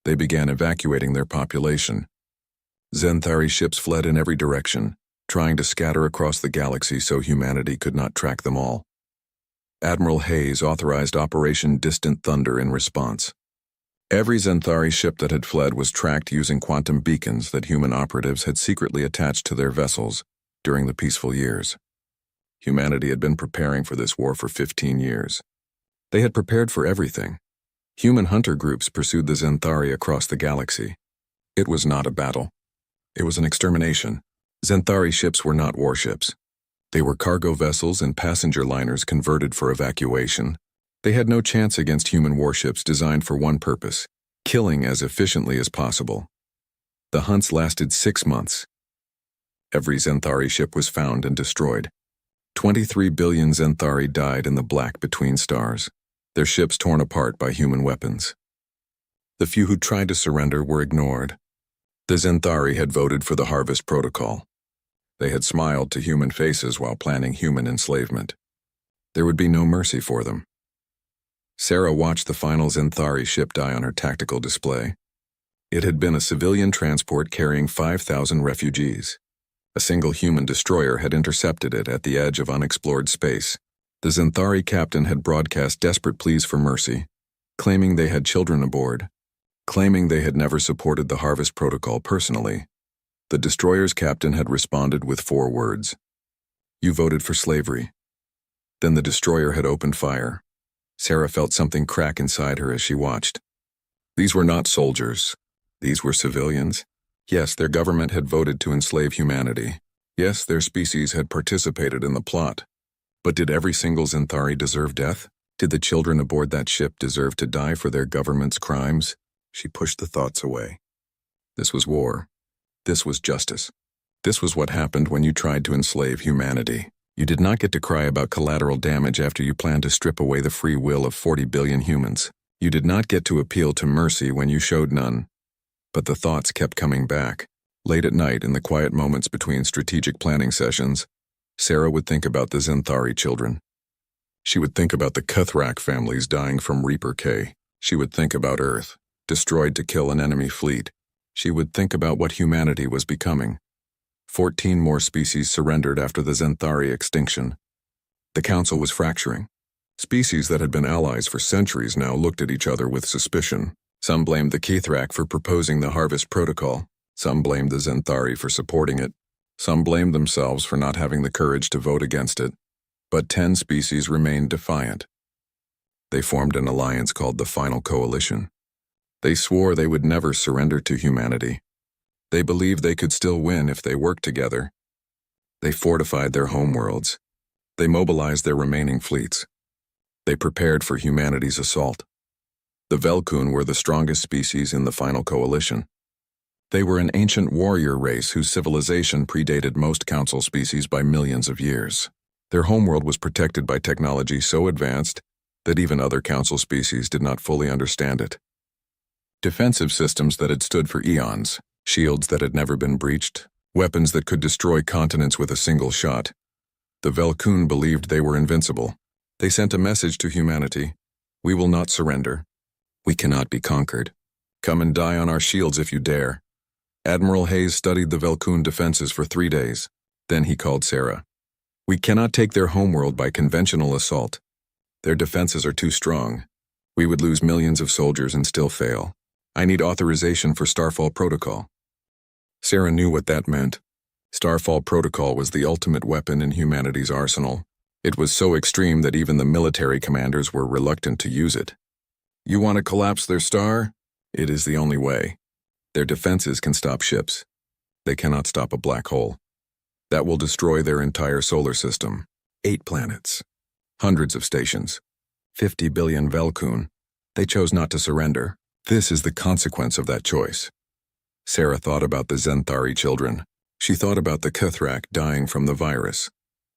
Speaker 1: they began evacuating their population. Zenthari ships fled in every direction, trying to scatter across the galaxy so humanity could not track them all. Admiral Hayes authorized Operation Distant Thunder in response. Every Zenthari ship that had fled was tracked using quantum beacons that human operatives had secretly attached to their vessels during the peaceful years. Humanity had been preparing for this war for 15 years. They had prepared for everything. Human hunter groups pursued the Zenthari across the galaxy. It was not a battle. It was an extermination. Zenthari ships were not warships. They were cargo vessels and passenger liners converted for evacuation. They had no chance against human warships designed for one purpose: killing as efficiently as possible. The hunts lasted 6 months. Every Zenthari ship was found and destroyed. 23 billion Zenthari died in the black between stars, their ships torn apart by human weapons. The few who tried to surrender were ignored. The Zenthari had voted for the Harvest Protocol. They had smiled to human faces while planning human enslavement. There would be no mercy for them. Sarah watched the final Zenthari ship die on her tactical display. It had been a civilian transport carrying 5,000 refugees. A single human destroyer had intercepted it at the edge of unexplored space. The Zenthari captain had broadcast desperate pleas for mercy, claiming they had children aboard, claiming they had never supported the Harvest Protocol personally. The destroyer's captain had responded with 4 words: "You voted for slavery." Then the destroyer had opened fire. Sarah felt something crack inside her as she watched. These were not soldiers. These were civilians. Yes, their government had voted to enslave humanity. Yes, their species had participated in the plot. But did every single Zenthari deserve death? Did the children aboard that ship deserve to die for their government's crimes? She pushed the thoughts away. This was war. This was justice. This was what happened when you tried to enslave humanity. You did not get to cry about collateral damage after you planned to strip away the free will of 40 billion humans. You did not get to appeal to mercy when you showed none. But the thoughts kept coming back. Late at night, in the quiet moments between strategic planning sessions, Sarah would think about the Zenthari children. She would think about the Cuthrak families dying from Reaper K. She would think about Earth, destroyed to kill an enemy fleet. She would think about what humanity was becoming. 14 more species surrendered after the Zenthari extinction. The Council was fracturing. Species that had been allies for centuries now looked at each other with suspicion. Some blamed the Cuthrak for proposing the Harvest Protocol. Some blamed the Zenthari for supporting it. Some blamed themselves for not having the courage to vote against it. But 10 species remained defiant. They formed an alliance called the Final Coalition. They swore they would never surrender to humanity. They believed they could still win if they worked together. They fortified their homeworlds. They mobilized their remaining fleets. They prepared for humanity's assault. The Velkun were the strongest species in the Final Coalition. They were an ancient warrior race whose civilization predated most Council species by millions of years. Their homeworld was protected by technology so advanced that even other Council species did not fully understand it. Defensive systems that had stood for eons, shields that had never been breached, weapons that could destroy continents with a single shot. The Velkun believed they were invincible. They sent a message to humanity: we will not surrender. We cannot be conquered. Come and die on our shields if you dare. Admiral Hayes studied the Velkun defenses for 3 days. Then he called Sarah. We cannot take their homeworld by conventional assault. Their defenses are too strong. We would lose millions of soldiers and still fail. I need authorization for Starfall Protocol. Sarah knew what that meant. Starfall Protocol was the ultimate weapon in humanity's arsenal. It was so extreme that even the military commanders were reluctant to use it. You want to collapse their star? It is the only way. Their defenses can stop ships. They cannot stop a black hole. That will destroy their entire solar system. 8 planets. Hundreds of stations. 50 billion Velkun. They chose not to surrender. This is the consequence of that choice. Sarah thought about the Zenthari children. She thought about the Cuthrak dying from the virus.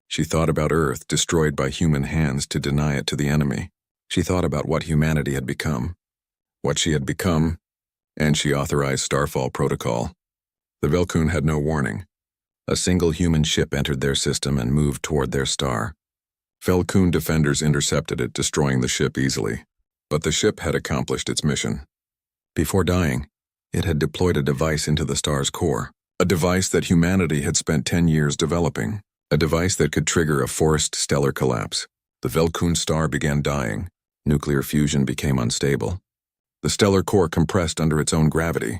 Speaker 1: She thought about Earth destroyed by human hands to deny it to the enemy. She thought about what humanity had become. What she had become, and she authorized Starfall Protocol. The Velkun had no warning. A single human ship entered their system and moved toward their star. Velkun defenders intercepted it, destroying the ship easily. But the ship had accomplished its mission. Before dying, it had deployed a device into the star's core. A device that humanity had spent 10 years developing. A device that could trigger a forced stellar collapse. The Velkun star began dying. Nuclear fusion became unstable. The stellar core compressed under its own gravity.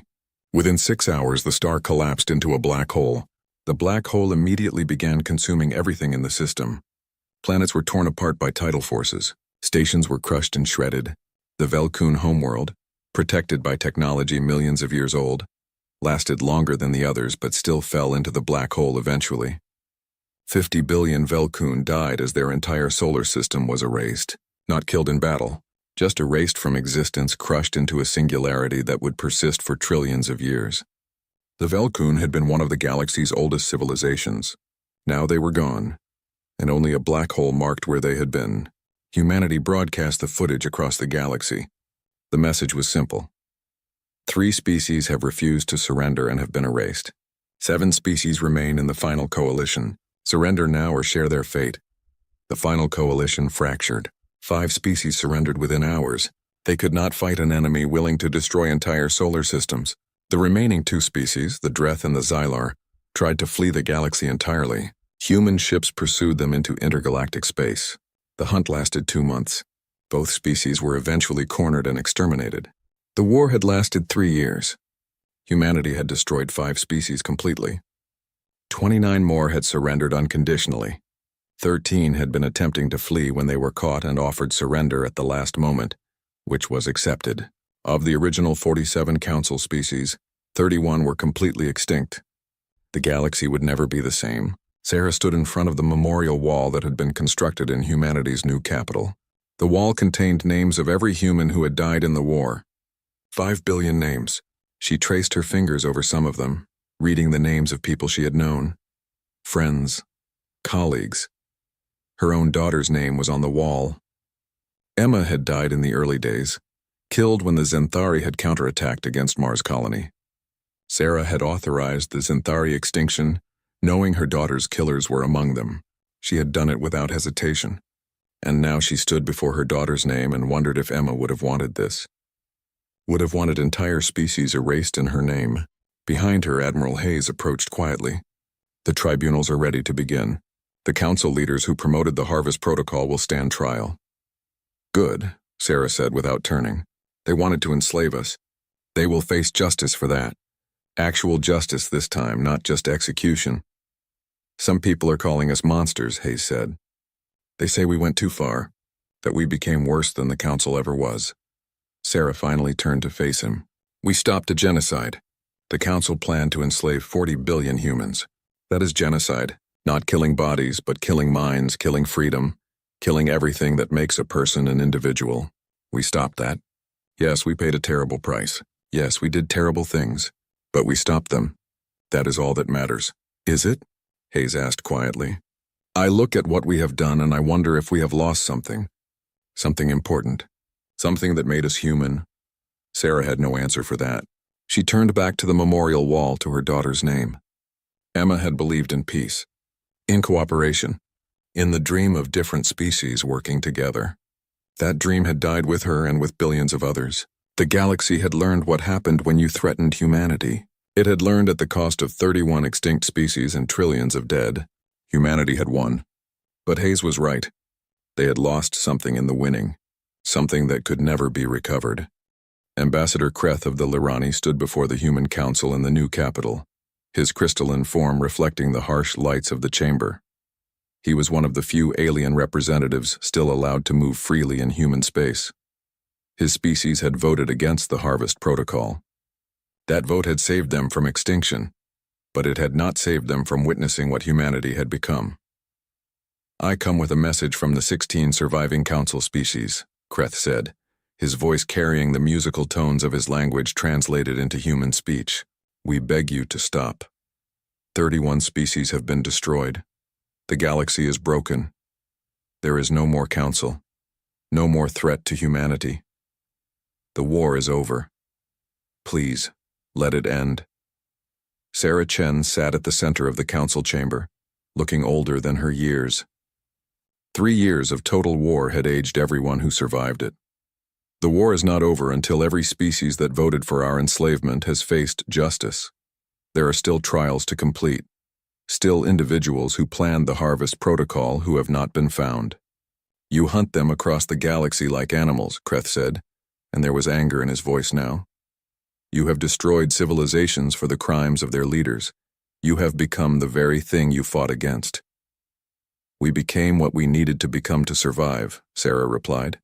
Speaker 1: Within 6 hours, the star collapsed into a black hole. The black hole immediately began consuming everything in the system. Planets were torn apart by tidal forces. Stations were crushed and shredded. The Velkun homeworld, protected by technology millions of years old, lasted longer than the others but still fell into the black hole eventually. 50 billion Velkun died as their entire solar system was erased. Not killed in battle, just erased from existence, crushed into a singularity that would persist for trillions of years. The Velkun had been one of the galaxy's oldest civilizations. Now they were gone, and only a black hole marked where they had been. Humanity broadcast the footage across the galaxy. The message was simple. 3 species have refused to surrender and have been erased. 7 species remain in the Final Coalition. Surrender now or share their fate. The Final Coalition fractured. 5 species surrendered within hours. They could not fight an enemy willing to destroy entire solar systems. The remaining 2 species, the Dreth and the Xylar, tried to flee the galaxy entirely. Human ships pursued them into intergalactic space. The hunt lasted 2 months. Both species were eventually cornered and exterminated. The war had lasted 3 years. Humanity had destroyed 5 species completely. 29 more had surrendered unconditionally. 13 had been attempting to flee when they were caught and offered surrender at the last moment, which was accepted. Of the original 47 Council species, 31 were completely extinct. The galaxy would never be the same. Sarah stood in front of the memorial wall that had been constructed in humanity's new capital. The wall contained names of every human who had died in the war. 5 billion names. She traced her fingers over some of them, reading the names of people she had known. Friends, colleagues. Her own daughter's name was on the wall. Emma had died in the early days, killed when the Zenthari had counterattacked against Mars Colony. Sarah had authorized the Zenthari extinction, knowing her daughter's killers were among them. She had done it without hesitation. And now she stood before her daughter's name and wondered if Emma would have wanted this. Would have wanted entire species erased in her name. Behind her, Admiral Hayes approached quietly. The tribunals are ready to begin. The council leaders who promoted the Harvest Protocol will stand trial. Good, Sarah said without turning. They wanted to enslave us. They will face justice for that. Actual justice this time, not just execution. Some people are calling us monsters, Hayes said. They say we went too far, that we became worse than the council ever was. Sarah finally turned to face him. We stopped a genocide. The council planned to enslave 40 billion humans. That is genocide, not killing bodies, but killing minds, killing freedom, killing everything that makes a person an individual. We stopped that. Yes, we paid a terrible price. Yes, we did terrible things, but we stopped them. That is all that matters. Is it? Hayes asked quietly. I look at what we have done and I wonder if we have lost something. Something important. Something that made us human. Sarah had no answer for that. She turned back to the memorial wall to her daughter's name. Emma had believed in peace, in cooperation, in the dream of different species working together. That dream had died with her and with billions of others. The galaxy had learned what happened when you threatened humanity. It had learned at the cost of 31 extinct species and trillions of dead. Humanity had won. But Hayes was right. They had lost something in the winning, something that could never be recovered. Ambassador Kreth of the Lirani stood before the Human Council in the new capital, his crystalline form reflecting the harsh lights of the chamber. He was one of the few alien representatives still allowed to move freely in human space. His species had voted against the Harvest Protocol. That vote had saved them from extinction, but it had not saved them from witnessing what humanity had become. I come with a message from the 16 surviving council species, Kreth said, his voice carrying the musical tones of his language translated into human speech. We beg you to stop. 31 species have been destroyed. The galaxy is broken. There is no more council, no more threat to humanity. The war is over. Please, let it end. Sarah Chen sat at the center of the council chamber, looking older than her years. 3 years of total war had aged everyone who survived it. The war is not over until every species that voted for our enslavement has faced justice. There are still trials to complete, still individuals who planned the Harvest Protocol who have not been found. You hunt them across the galaxy like animals, Kreth said, and there was anger in his voice now. You have destroyed civilizations for the crimes of their leaders. You have become the very thing you fought against. We became what we needed to become to survive, Sarah replied.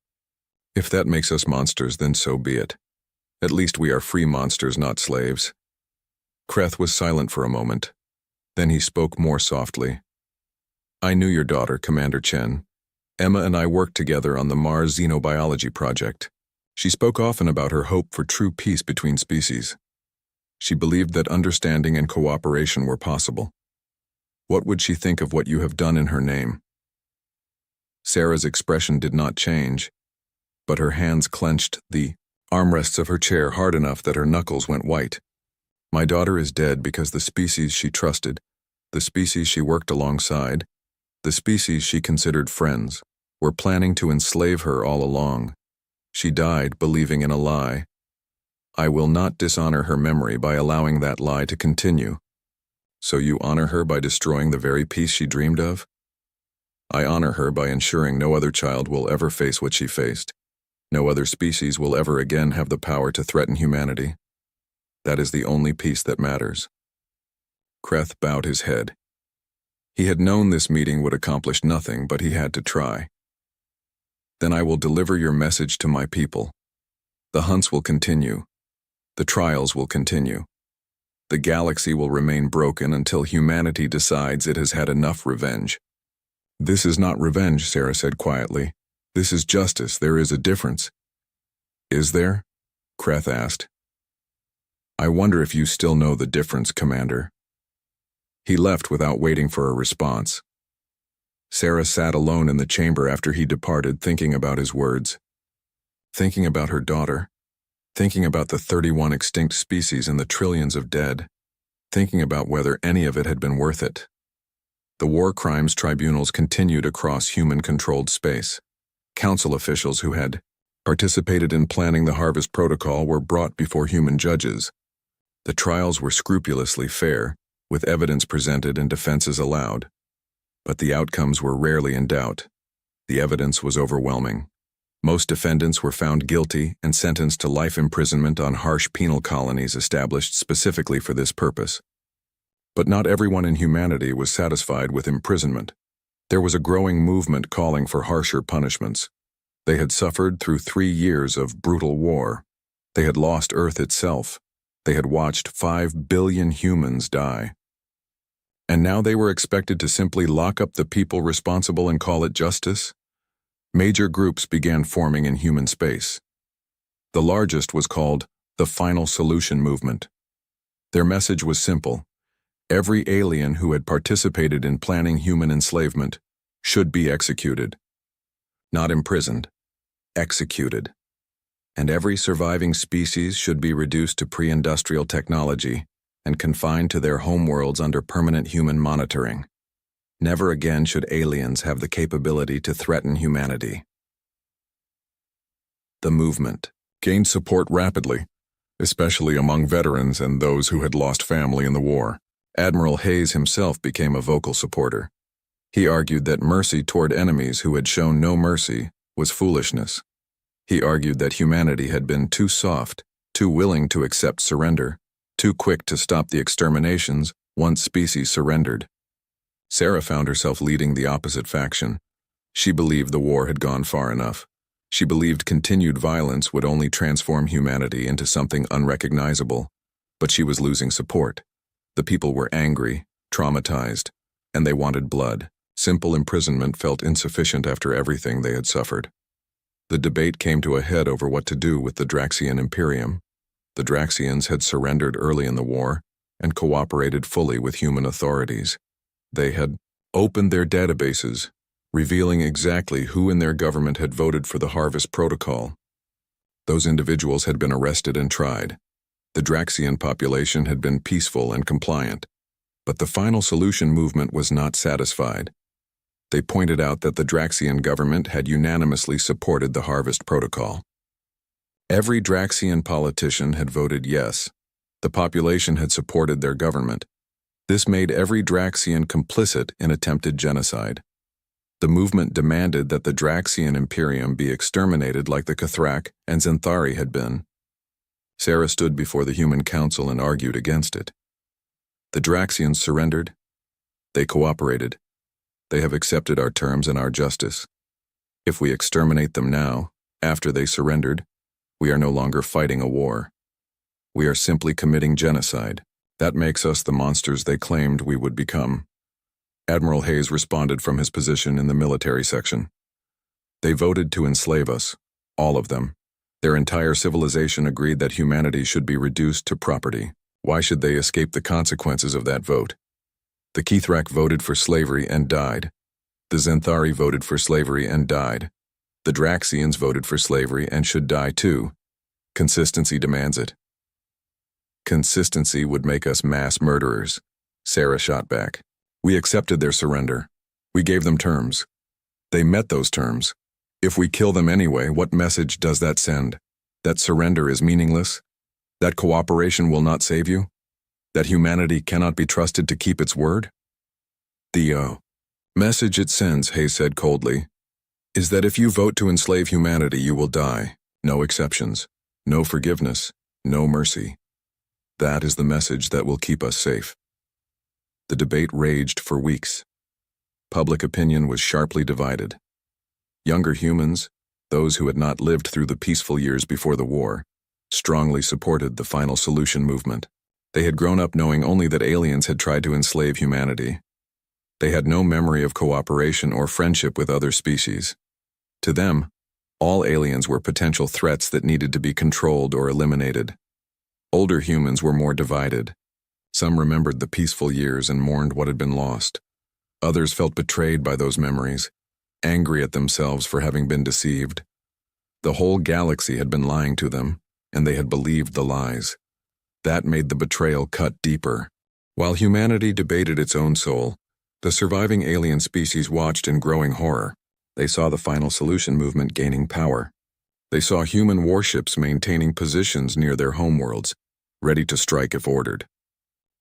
Speaker 1: If that makes us monsters, then so be it. At least we are free monsters, not slaves. Kreth was silent for a moment. Then he spoke more softly. I knew your daughter, Commander Chen. Emma and I worked together on the Mars Xenobiology project. She spoke often about her hope for true peace between species. She believed that understanding and cooperation were possible. What would she think of what you have done in her name? Sarah's expression did not change, but her hands clenched the armrests of her chair hard enough that her knuckles went white. My daughter is dead because the species she trusted, the species she worked alongside, the species she considered friends, were planning to enslave her all along. She died believing in a lie. I will not dishonor her memory by allowing that lie to continue. So you honor her by destroying the very peace she dreamed of? I honor her by ensuring no other child will ever face what she faced. No other species will ever again have the power to threaten humanity. That is the only peace that matters. Kreth bowed his head. He had known this meeting would accomplish nothing, but he had to try. Then I will deliver your message to my people. The hunts will continue. The trials will continue. The galaxy will remain broken until humanity decides it has had enough revenge. This is not revenge, Sarah said quietly. This is justice. There is a difference. Is there? Kreth asked. I wonder if you still know the difference, Commander. He left without waiting for a response. Sarah sat alone in the chamber after he departed, thinking about his words. Thinking about her daughter. Thinking about the 31 extinct species and the trillions of dead. Thinking about whether any of it had been worth it. The war crimes tribunals continued across human-controlled space. Council officials who had participated in planning the harvest protocol were brought before human judges. The trials were scrupulously fair, with evidence presented and defenses allowed. But the outcomes were rarely in doubt. The evidence was overwhelming. Most defendants were found guilty and sentenced to life imprisonment on harsh penal colonies established specifically for this purpose. But not everyone in humanity was satisfied with imprisonment. There was a growing movement calling for harsher punishments. They had suffered through 3 years of brutal war. They had lost Earth itself. They had watched 5 billion humans die. And now they were expected to simply lock up the people responsible and call it justice? Major groups began forming in human space. The largest was called the Final Solution Movement. Their message was simple. Every alien who had participated in planning human enslavement should be executed. Not imprisoned, executed. And every surviving species should be reduced to pre-industrial technology and confined to their homeworlds under permanent human monitoring. Never again should aliens have the capability to threaten humanity. The movement gained support rapidly, especially among veterans and those who had lost family in the war. Admiral Hayes himself became a vocal supporter. He argued that mercy toward enemies who had shown no mercy was foolishness. He argued that humanity had been too soft, too willing to accept surrender, too quick to stop the exterminations once species surrendered. Sarah found herself leading the opposite faction. She believed the war had gone far enough. She believed continued violence would only transform humanity into something unrecognizable, but she was losing support. The people were angry, traumatized, and they wanted blood. Simple imprisonment felt insufficient after everything they had suffered. The debate came to a head over what to do with the Draxian Imperium. The Draxians had surrendered early in the war and cooperated fully with human authorities. They had opened their databases, revealing exactly who in their government had voted for the Harvest Protocol. Those individuals had been arrested and tried. The Draxian population had been peaceful and compliant. But the Final Solution movement was not satisfied. They pointed out that the Draxian government had unanimously supported the Harvest Protocol. Every Draxian politician had voted yes. The population had supported their government. This made every Draxian complicit in attempted genocide. The movement demanded that the Draxian Imperium be exterminated like the Cathrak and Zenthari had been. Sarah stood before the Human Council and argued against it. The Draxians surrendered. They cooperated. They have accepted our terms and our justice. If we exterminate them now, after they surrendered, we are no longer fighting a war. We are simply committing genocide. That makes us the monsters they claimed we would become. Admiral Hayes responded from his position in the military section. They voted to enslave us, all of them. Their entire civilization agreed that humanity should be reduced to property. Why should they escape the consequences of that vote? The Kithrak voted for slavery and died. The Zenthari voted for slavery and died. The Draxians voted for slavery and should die too. Consistency demands it. Consistency would make us mass murderers, Sarah shot back. We accepted their surrender. We gave them terms. They met those terms. If we kill them anyway, what message does that send? That surrender is meaningless? That cooperation will not save you? That humanity cannot be trusted to keep its word? The message it sends, Hayes said coldly, is that if you vote to enslave humanity, you will die. No exceptions. No forgiveness. No mercy. That is the message that will keep us safe. The debate raged for weeks. Public opinion was sharply divided. Younger humans, those who had not lived through the peaceful years before the war, strongly supported the Final Solution movement. They had grown up knowing only that aliens had tried to enslave humanity. They had no memory of cooperation or friendship with other species. To them, all aliens were potential threats that needed to be controlled or eliminated. Older humans were more divided. Some remembered the peaceful years and mourned what had been lost. Others felt betrayed by those memories, angry at themselves for having been deceived. The whole galaxy had been lying to them, and they had believed the lies. That made the betrayal cut deeper. While humanity debated its own soul, the surviving alien species watched in growing horror. They saw the final solution movement gaining power. They saw human warships maintaining positions near their homeworlds, ready to strike if ordered.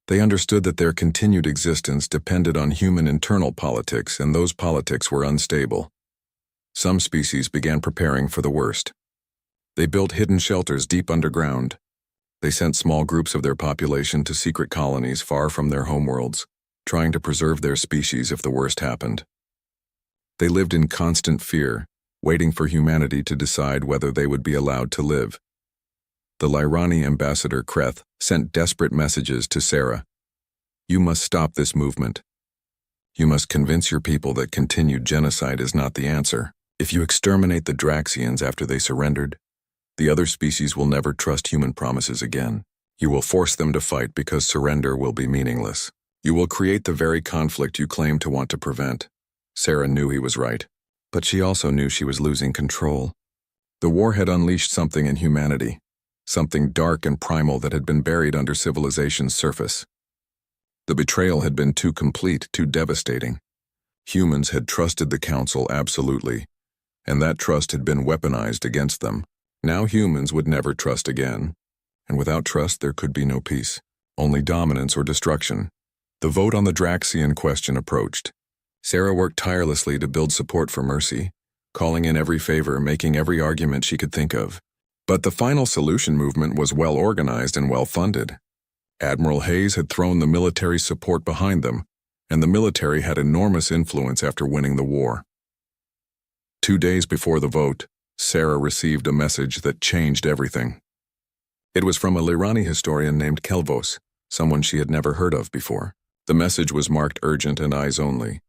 Speaker 1: They understood that their continued existence depended on human internal politics, and those politics were unstable. Some species began preparing for the worst. They built hidden shelters deep underground. They sent small groups of their population to secret colonies far from their homeworlds, trying to preserve their species if the worst happened. They lived in constant fear, waiting for humanity to decide whether they would be allowed to live. The Lyrani ambassador Kreth sent desperate messages to Sarah. You must stop this movement. You must convince your people that continued genocide is not the answer. If you exterminate the Draxians after they surrendered, the other species will never trust human promises again. You will force them to fight because surrender will be meaningless. You will create the very conflict you claim to want to prevent. Sarah knew he was right, but she also knew she was losing control. The war had unleashed something in humanity, something dark and primal that had been buried under civilization's surface. The betrayal had been too complete, too devastating. Humans had trusted the Council absolutely, and that trust had been weaponized against them. Now humans would never trust again, and without trust there could be no peace, only dominance or destruction. The vote on the Draxian question approached. Sarah worked tirelessly to build support for Mercy, calling in every favor, making every argument she could think of. But the final solution movement was well organized and well funded. Admiral Hayes had thrown the military support behind them, and the military had enormous influence after winning the war. 2 days before the vote, Sarah received a message that changed everything. It was from a Lyrani historian named Kelvos, someone she had never heard of before. The message was marked urgent and eyes only.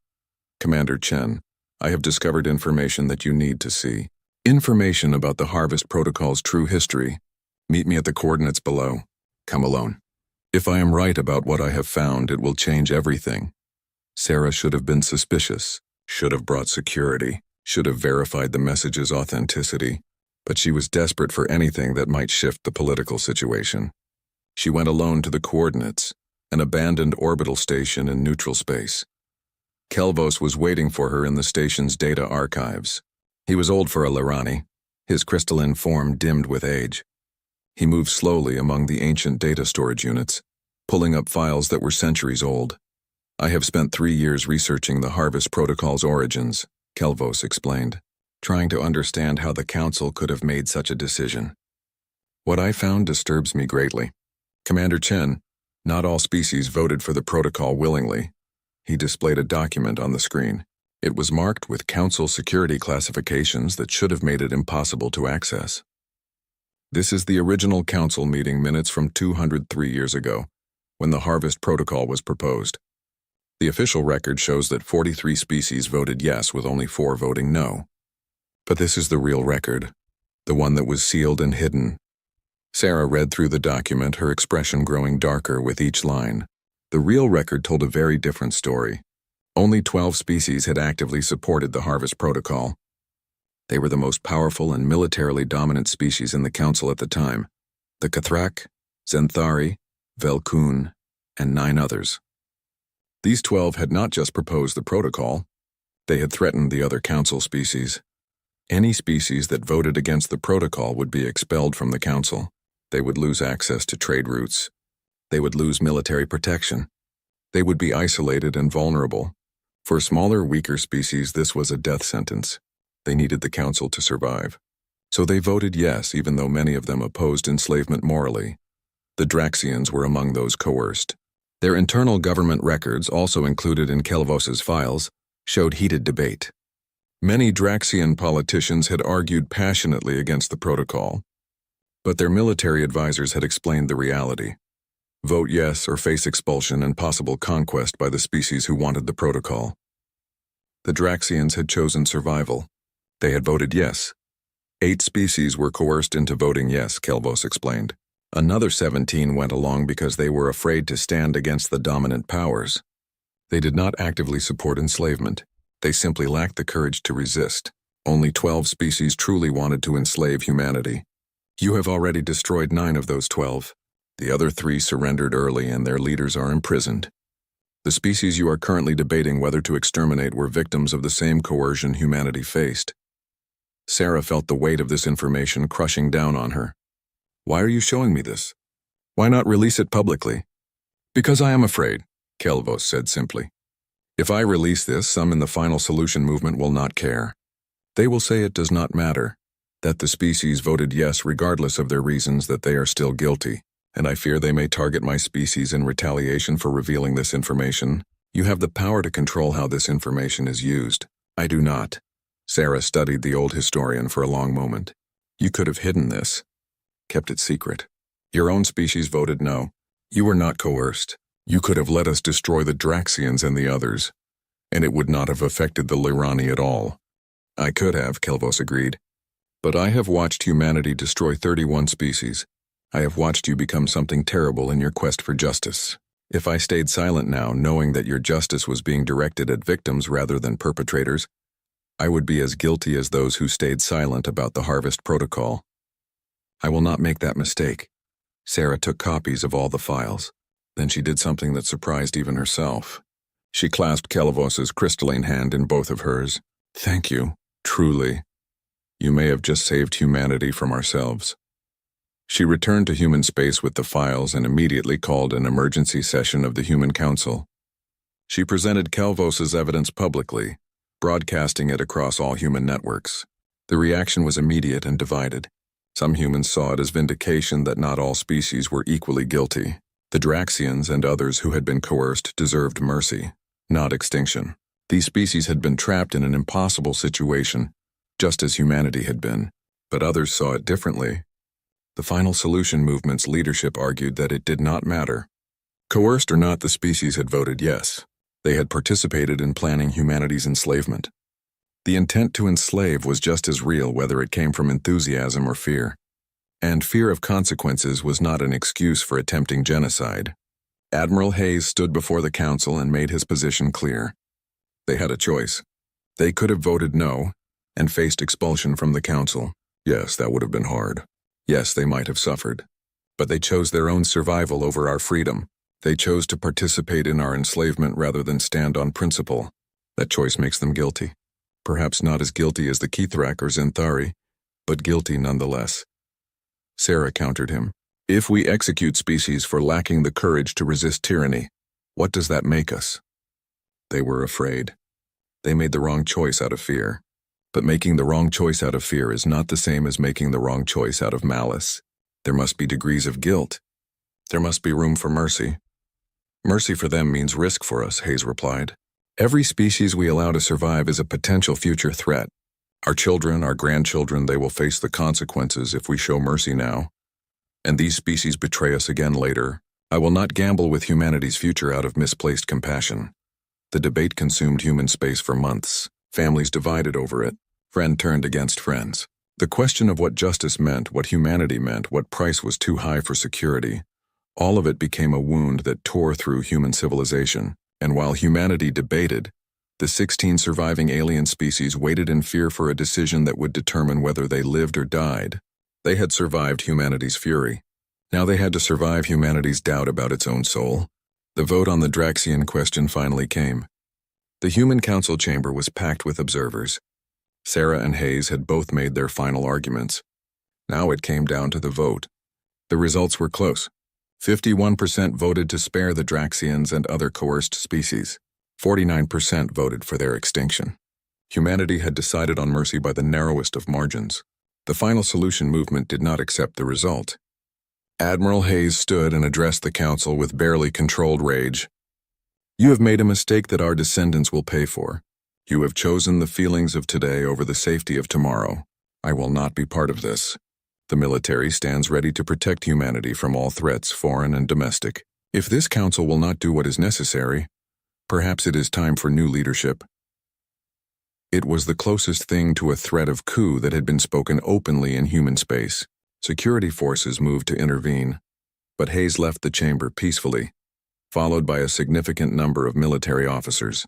Speaker 1: Commander Chen, I have discovered information that you need to see. Information about the Harvest Protocol's true history. Meet me at the coordinates below. Come alone. If I am right about what I have found, it will change everything. Sarah should have been suspicious, should have brought security, should have verified the message's authenticity, but she was desperate for anything that might shift the political situation. She went alone to the coordinates, an abandoned orbital station in neutral space. Kelvos was waiting for her in the station's data archives. He was old for a Lyrani, his crystalline form dimmed with age. He moved slowly among the ancient data storage units, pulling up files that were centuries old. I have spent 3 years researching the Harvest Protocol's origins, Kelvos explained, trying to understand how the Council could have made such a decision. What I found disturbs me greatly. Commander Chen, not all species voted for the protocol willingly. He displayed a document on the screen. It was marked with Council security classifications that should have made it impossible to access. This is the original Council meeting minutes from 203 years ago, when the Harvest Protocol was proposed. The official record shows that 43 species voted yes with only 4 voting no. But this is the real record, the one that was sealed and hidden. Sarah read through the document, her expression growing darker with each line. The real record told a very different story. Only 12 species had actively supported the Harvest Protocol. They were the most powerful and militarily dominant species in the Council at the time: the Cathrak, Zenthari, Velkun, and 9 others. These 12 had not just proposed the protocol, they had threatened the other Council species. Any species that voted against the protocol would be expelled from the Council. They would lose access to trade routes. They would lose military protection. They would be isolated and vulnerable. For smaller, weaker species, this was a death sentence. They needed the Council to survive. So they voted yes, even though many of them opposed enslavement morally. The Draxians were among those coerced. Their internal government records, also included in Kelvos's files, showed heated debate. Many Draxian politicians had argued passionately against the protocol, but their military advisors had explained the reality. Vote yes or face expulsion and possible conquest by the species who wanted the protocol. The Draxians had chosen survival. They had voted yes. 8 species were coerced into voting yes, Kelvos explained. Another 17 went along because they were afraid to stand against the dominant powers. They did not actively support enslavement. They simply lacked the courage to resist. Only 12 species truly wanted to enslave humanity. You have already destroyed 9 of those 12. The other 3 surrendered early and their leaders are imprisoned. The species you are currently debating whether to exterminate were victims of the same coercion humanity faced. Sarah felt the weight of this information crushing down on her. Why are you showing me this? Why not release it publicly? Because I am afraid, Kelvos said simply. If I release this, some in the final solution movement will not care. They will say it does not matter, that the species voted yes regardless of their reasons, that they are still guilty, and I fear they may target my species in retaliation for revealing this information. You have the power to control how this information is used. I do not. Sarah studied the old historian for a long moment. You could have hidden this. Kept it secret. Your own species voted no. You were not coerced. You could have let us destroy the Draxians and the others, and it would not have affected the Lirani at all. I could have, Kelvos agreed. But I have watched humanity destroy 31 species. I have watched you become something terrible in your quest for justice. If I stayed silent now, knowing that your justice was being directed at victims rather than perpetrators, I would be as guilty as those who stayed silent about the Harvest Protocol. I will not make that mistake. Sarah took copies of all the files. Then she did something that surprised even herself. She clasped Kelvos's crystalline hand in both of hers. Thank you, truly. You may have just saved humanity from ourselves. She returned to human space with the files and immediately called an emergency session of the Human Council. She presented Kelvos's evidence publicly, broadcasting it across all human networks. The reaction was immediate and divided. Some humans saw it as vindication that not all species were equally guilty. The Draxians and others who had been coerced deserved mercy, not extinction. These species had been trapped in an impossible situation, just as humanity had been, but others saw it differently. The final solution movement's leadership argued that it did not matter. Coerced or not, the species had voted yes. They had participated in planning humanity's enslavement. The intent to enslave was just as real whether it came from enthusiasm or fear. And fear of consequences was not an excuse for attempting genocide. Admiral Hayes stood before the council and made his position clear. They had a choice. They could have voted no and faced expulsion from the council. Yes, that would have been hard. Yes, they might have suffered. But they chose their own survival over our freedom. They chose to participate in our enslavement rather than stand on principle. That choice makes them guilty. Perhaps not as guilty as the Kithrak or Zinthari, but guilty nonetheless. Sarah countered him. If we execute species for lacking the courage to resist tyranny, what does that make us? They were afraid. They made the wrong choice out of fear. But making the wrong choice out of fear is not the same as making the wrong choice out of malice. There must be degrees of guilt. There must be room for mercy. Mercy for them means risk for us, Hayes replied. Every species we allow to survive is a potential future threat. Our children, our grandchildren, they will face the consequences if we show mercy now. And these species betray us again later. I will not gamble with humanity's future out of misplaced compassion. The debate consumed human space for months. Families divided over it. Friend turned against friends. The question of what justice meant, what humanity meant, what price was too high for security, all of it became a wound that tore through human civilization. And while humanity debated, the 16 surviving alien species waited in fear for a decision that would determine whether they lived or died. They had survived humanity's fury. Now they had to survive humanity's doubt about its own soul. The vote on the Draxian question finally came. The Human Council chamber was packed with observers. Sarah and Hayes had both made their final arguments. Now it came down to the vote. The results were close. 51% voted to spare the Draxians and other coerced species. 49% voted for their extinction. Humanity had decided on mercy by the narrowest of margins. The final solution movement did not accept the result. Admiral Hayes stood and addressed the council with barely controlled rage. You have made a mistake that our descendants will pay for. You have chosen the feelings of today over the safety of tomorrow. I will not be part of this. The military stands ready to protect humanity from all threats, foreign and domestic. If this council will not do what is necessary, perhaps it is time for new leadership. It was the closest thing to a threat of coup that had been spoken openly in human space. Security forces moved to intervene, but Hayes left the chamber peacefully, followed by a significant number of military officers.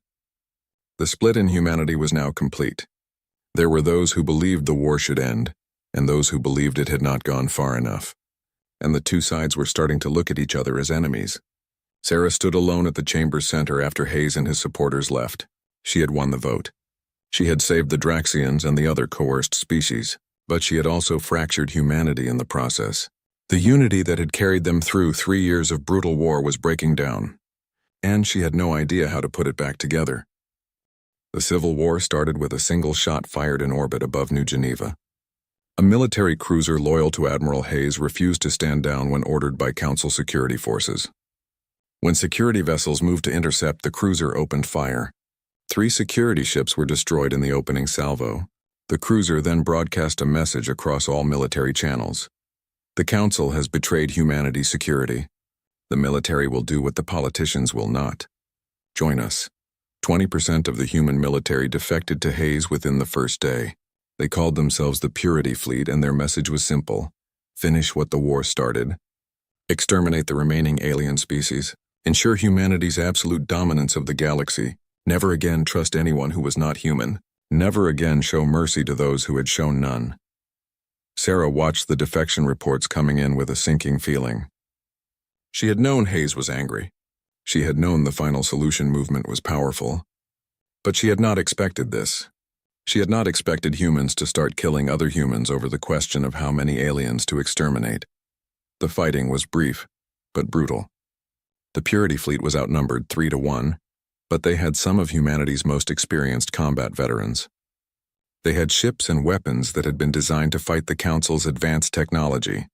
Speaker 1: The split in humanity was now complete. There were those who believed the war should end, and those who believed it had not gone far enough. And the two sides were starting to look at each other as enemies. Sarah stood alone at the chamber's center after Hayes and his supporters left. She had won the vote. She had saved the Draxians and the other coerced species, but she had also fractured humanity in the process. The unity that had carried them through 3 years of brutal war was breaking down, and she had no idea how to put it back together. The Civil War started with a single shot fired in orbit above New Geneva. A military cruiser loyal to Admiral Hayes refused to stand down when ordered by Council security forces. When security vessels moved to intercept, the cruiser opened fire. 3 security ships were destroyed in the opening salvo. The cruiser then broadcast a message across all military channels. The Council has betrayed humanity's security. The military will do what the politicians will not. Join us. 20% of the human military defected to Hayes within the first day. They called themselves the Purity Fleet, and their message was simple: finish what the war started. Exterminate the remaining alien species. Ensure humanity's absolute dominance of the galaxy. Never again trust anyone who was not human. Never again show mercy to those who had shown none. Sarah watched the defection reports coming in with a sinking feeling. She had known Hayes was angry. She had known the Final Solution movement was powerful. But she had not expected this. She had not expected humans to start killing other humans over the question of how many aliens to exterminate. The fighting was brief, but brutal. The Purity Fleet was outnumbered 3-1, but they had some of humanity's most experienced combat veterans. They had ships and weapons that had been designed to fight the Council's advanced technology.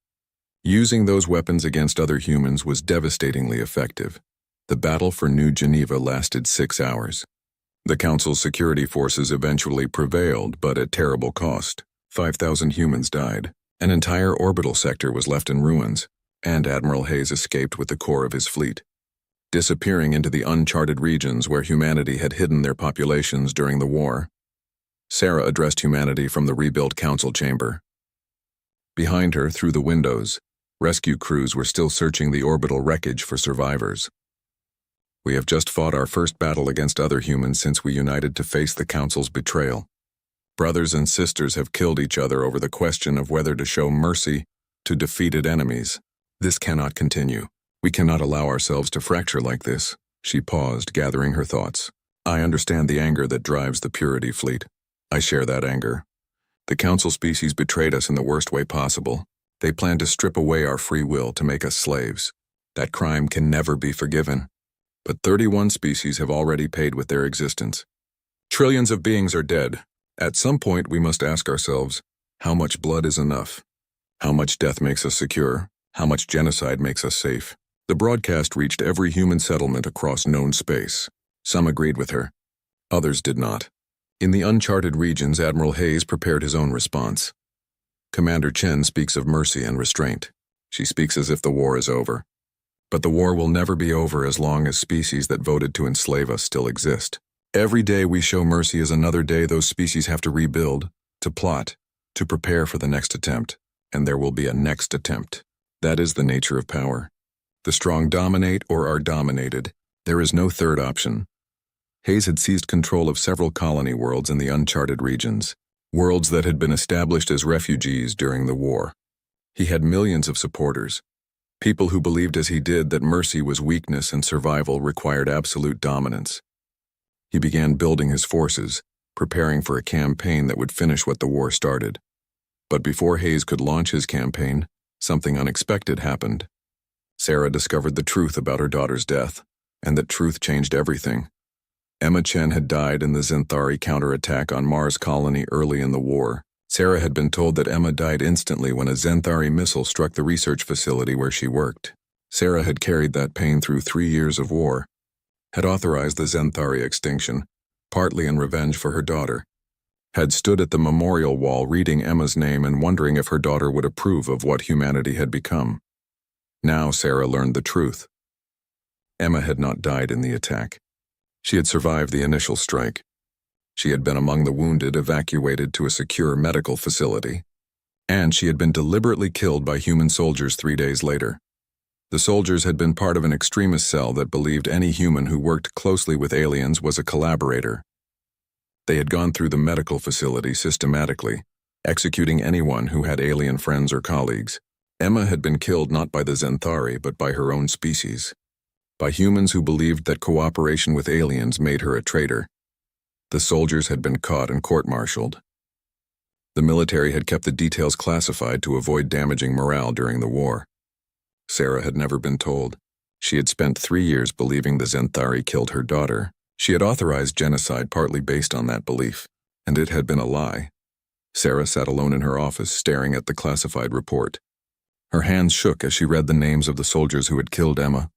Speaker 1: Using those weapons against other humans was devastatingly effective. The battle for New Geneva lasted 6 hours. The Council's security forces eventually prevailed, but at terrible cost. 5,000 humans died. An entire orbital sector was left in ruins, and Admiral Hayes escaped with the core of his fleet, disappearing into the uncharted regions where humanity had hidden their populations during the war. Sarah addressed humanity from the rebuilt Council chamber. Behind her, through the windows, rescue crews were still searching the orbital wreckage for survivors. We have just fought our first battle against other humans since we united to face the Council's betrayal. Brothers and sisters have killed each other over the question of whether to show mercy to defeated enemies. This cannot continue. We cannot allow ourselves to fracture like this. She paused, gathering her thoughts. I understand the anger that drives the Purity Fleet. I share that anger. The Council species betrayed us in the worst way possible. They planned to strip away our free will to make us slaves. That crime can never be forgiven. But 31 species have already paid with their existence. Trillions of beings are dead. At some point, we must ask ourselves, how much blood is enough? How much death makes us secure? How much genocide makes us safe? The broadcast reached every human settlement across known space. Some agreed with her. Others did not. In the uncharted regions, Admiral Hayes prepared his own response. Commander Chen speaks of mercy and restraint. She speaks as if the war is over. But the war will never be over as long as species that voted to enslave us still exist. Every day we show mercy is another day those species have to rebuild, to plot, to prepare for the next attempt. And there will be a next attempt. That is the nature of power. The strong dominate or are dominated. There is no third option. Hayes had seized control of several colony worlds in the uncharted regions, worlds that had been established as refugees during the war. He had millions of supporters. People who believed as he did that mercy was weakness and survival required absolute dominance. He began building his forces, preparing for a campaign that would finish what the war started. But before Hayes could launch his campaign, something unexpected happened. Sarah discovered the truth about her daughter's death, and that truth changed everything. Emma Chen had died in the Zenthari counterattack on Mars colony early in the war. Sarah had been told that Emma died instantly when a Zenthari missile struck the research facility where she worked. Sarah had carried that pain through 3 years of war, had authorized the Zenthari extinction, partly in revenge for her daughter, had stood at the memorial wall reading Emma's name and wondering if her daughter would approve of what humanity had become. Now Sarah learned the truth. Emma had not died in the attack. She had survived the initial strike. She had been among the wounded evacuated to a secure medical facility. And she had been deliberately killed by human soldiers 3 days later. The soldiers had been part of an extremist cell that believed any human who worked closely with aliens was a collaborator. They had gone through the medical facility systematically, executing anyone who had alien friends or colleagues. Emma had been killed not by the Zenthari but by her own species, by humans who believed that cooperation with aliens made her a traitor. The soldiers had been caught and court-martialed. The military had kept the details classified to avoid damaging morale during the war. Sarah had never been told. She had spent 3 years believing the Zenthari killed her daughter. She had authorized genocide partly based on that belief, and it had been a lie. Sarah sat alone in her office staring at the classified report. Her hands shook as she read the names of the soldiers who had killed Emma.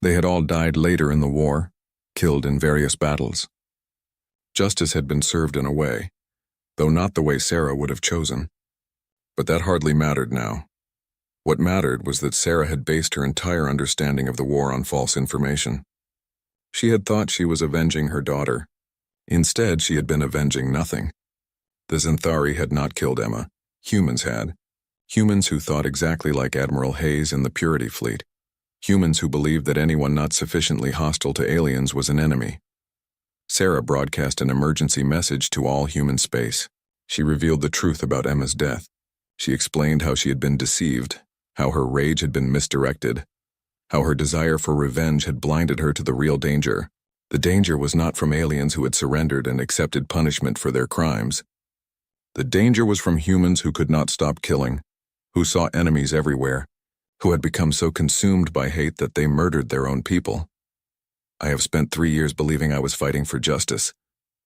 Speaker 1: They had all died later in the war, killed in various battles. Justice had been served in a way, though not the way Sarah would have chosen. But that hardly mattered now. What mattered was that Sarah had based her entire understanding of the war on false information. She had thought she was avenging her daughter. Instead, she had been avenging nothing. The Zenthari had not killed Emma. Humans had. Humans who thought exactly like Admiral Hayes in the Purity Fleet. Humans who believed that anyone not sufficiently hostile to aliens was an enemy. Sarah broadcast an emergency message to all human space. She revealed the truth about Emma's death. She explained how she had been deceived, how her rage had been misdirected, how her desire for revenge had blinded her to the real danger. The danger was not from aliens who had surrendered and accepted punishment for their crimes. The danger was from humans who could not stop killing, who saw enemies everywhere, who had become so consumed by hate that they murdered their own people. "I have spent 3 years believing I was fighting for justice,"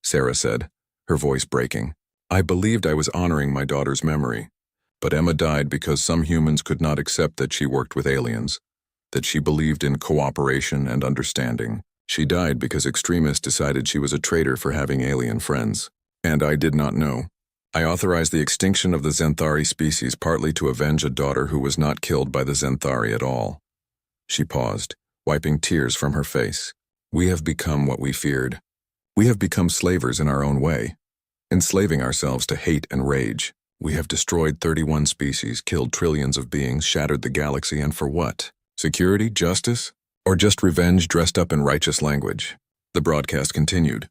Speaker 1: Sarah said, her voice breaking. "I believed I was honoring my daughter's memory. But Emma died because some humans could not accept that she worked with aliens, that she believed in cooperation and understanding. She died because extremists decided she was a traitor for having alien friends. And I did not know. I authorized the extinction of the Zenthari species partly to avenge a daughter who was not killed by the Zenthari at all." She paused, wiping tears from her face. "We have become what we feared. We have become slavers in our own way, enslaving ourselves to hate and rage. We have destroyed 31 species, killed trillions of beings, shattered the galaxy, and for what? Security? Justice? Or just revenge dressed up in righteous language?" The broadcast continued.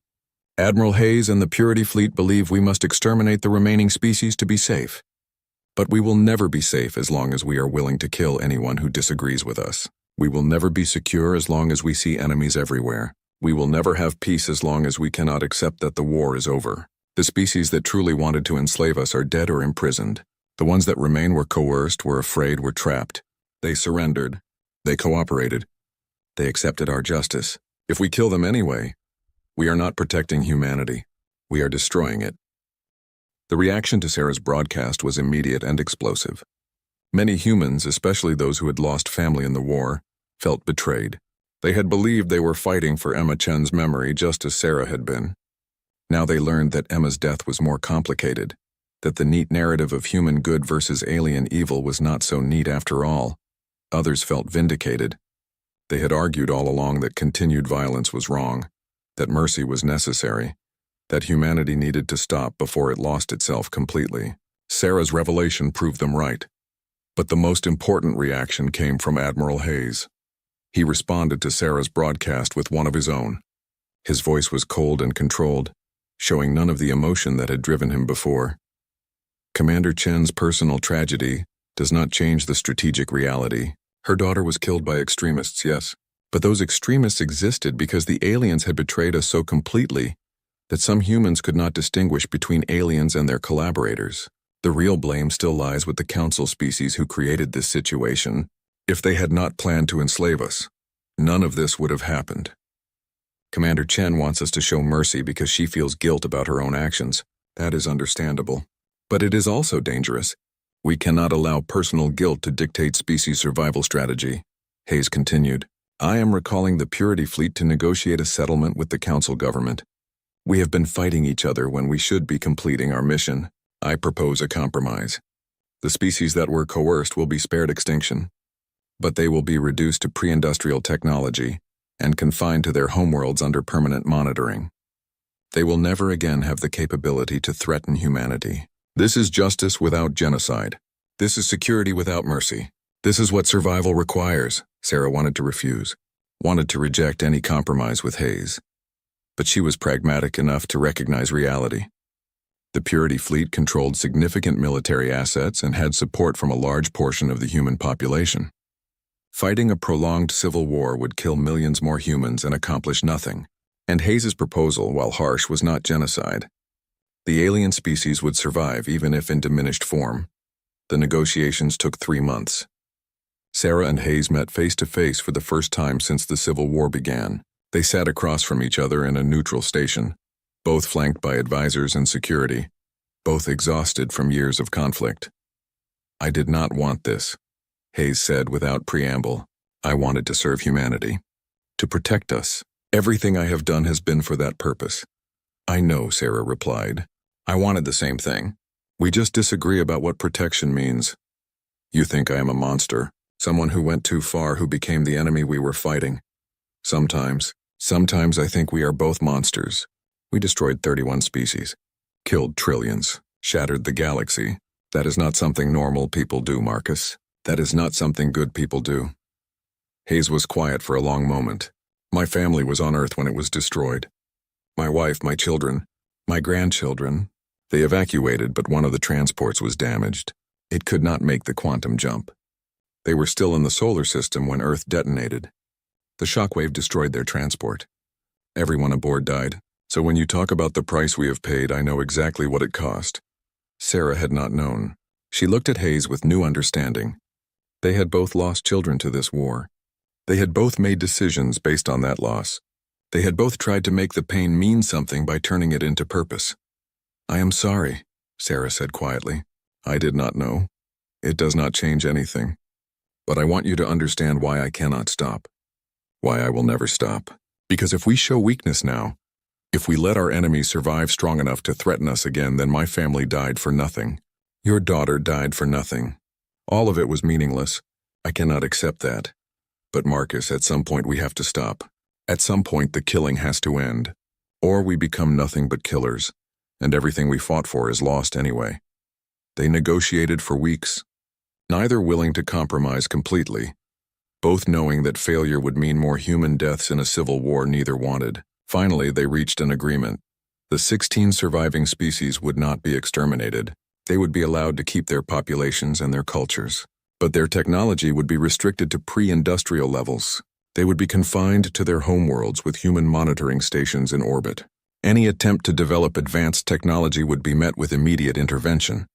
Speaker 1: "Admiral Hayes and the Purity Fleet believe we must exterminate the remaining species to be safe. But we will never be safe as long as we are willing to kill anyone who disagrees with us. We will never be secure as long as we see enemies everywhere. We will never have peace as long as we cannot accept that the war is over. The species that truly wanted to enslave us are dead or imprisoned. The ones that remain were coerced, were afraid, were trapped. They surrendered. They cooperated. They accepted our justice. If we kill them anyway, we are not protecting humanity. We are destroying it." The reaction to Sarah's broadcast was immediate and explosive. Many humans, especially those who had lost family in the war, felt betrayed. They had believed they were fighting for Emma Chen's memory just as Sarah had been. Now they learned that Emma's death was more complicated, that the neat narrative of human good versus alien evil was not so neat after all. Others felt vindicated. They had argued all along that continued violence was wrong, that mercy was necessary, that humanity needed to stop before it lost itself completely. Sarah's revelation proved them right. But the most important reaction came from Admiral Hayes. He responded to Sarah's broadcast with one of his own. His voice was cold and controlled, showing none of the emotion that had driven him before. "Commander Chen's personal tragedy does not change the strategic reality. Her daughter was killed by extremists, yes, but those extremists existed because the aliens had betrayed us so completely that some humans could not distinguish between aliens and their collaborators. The real blame still lies with the council species who created this situation. If they had not planned to enslave us, none of this would have happened. Commander Chen wants us to show mercy because she feels guilt about her own actions. That is understandable. But it is also dangerous. We cannot allow personal guilt to dictate species survival strategy." Hayes continued. "I am recalling the Purity Fleet to negotiate a settlement with the council government. We have been fighting each other when we should be completing our mission. I propose a compromise. The species that were coerced will be spared extinction, but they will be reduced to pre-industrial technology and confined to their homeworlds under permanent monitoring. They will never again have the capability to threaten humanity. This is justice without genocide. This is security without mercy. This is what survival requires. Sarah wanted to refuse, wanted to reject any compromise with Hayes. But she was pragmatic enough to recognize reality. The Purity Fleet controlled significant military assets and had support from a large portion of the human population. Fighting a prolonged civil war would kill millions more humans and accomplish nothing. And Hayes's proposal, while harsh, was not genocide. The alien species would survive even if in diminished form. The negotiations took 3 months. Sarah and Hayes met face to face for the first time since the Civil War began. They sat across from each other in a neutral station, both flanked by advisors and security, both exhausted from years of conflict. "I did not want this," Hayes said without preamble. "I wanted to serve humanity, to protect us. Everything I have done has been for that purpose." "I know," Sarah replied. "I wanted the same thing. We just disagree about what protection means. You think I am a monster, someone who went too far, who became the enemy we were fighting. Sometimes I think we are both monsters. We destroyed 31 species, killed trillions, shattered the galaxy. That is not something normal people do, Marcus. That is not something good people do." Hayes was quiet for a long moment. "My family was on Earth when it was destroyed. My wife, my children, my grandchildren. They evacuated, but one of the transports was damaged. It could not make the quantum jump. They were still in the solar system when Earth detonated. The shockwave destroyed their transport. Everyone aboard died. So when you talk about the price we have paid, I know exactly what it cost." Sarah had not known. She looked at Hayes with new understanding. They had both lost children to this war. They had both made decisions based on that loss. They had both tried to make the pain mean something by turning it into purpose. "I am sorry," Sarah said quietly. "I did not know. It does not change anything. But I want you to understand why I cannot stop. Why I will never stop. Because if we show weakness now, if we let our enemies survive strong enough to threaten us again, then my family died for nothing. Your daughter died for nothing. All of it was meaningless. I cannot accept that. But Marcus, at some point we have to stop. At some point the killing has to end. Or we become nothing but killers, and everything we fought for is lost anyway." They negotiated for weeks, neither willing to compromise completely. Both knowing that failure would mean more human deaths in a civil war neither wanted. Finally, they reached an agreement. The 16 surviving species would not be exterminated. They would be allowed to keep their populations and their cultures. But their technology would be restricted to pre-industrial levels. They would be confined to their homeworlds with human monitoring stations in orbit. Any attempt to develop advanced technology would be met with immediate intervention.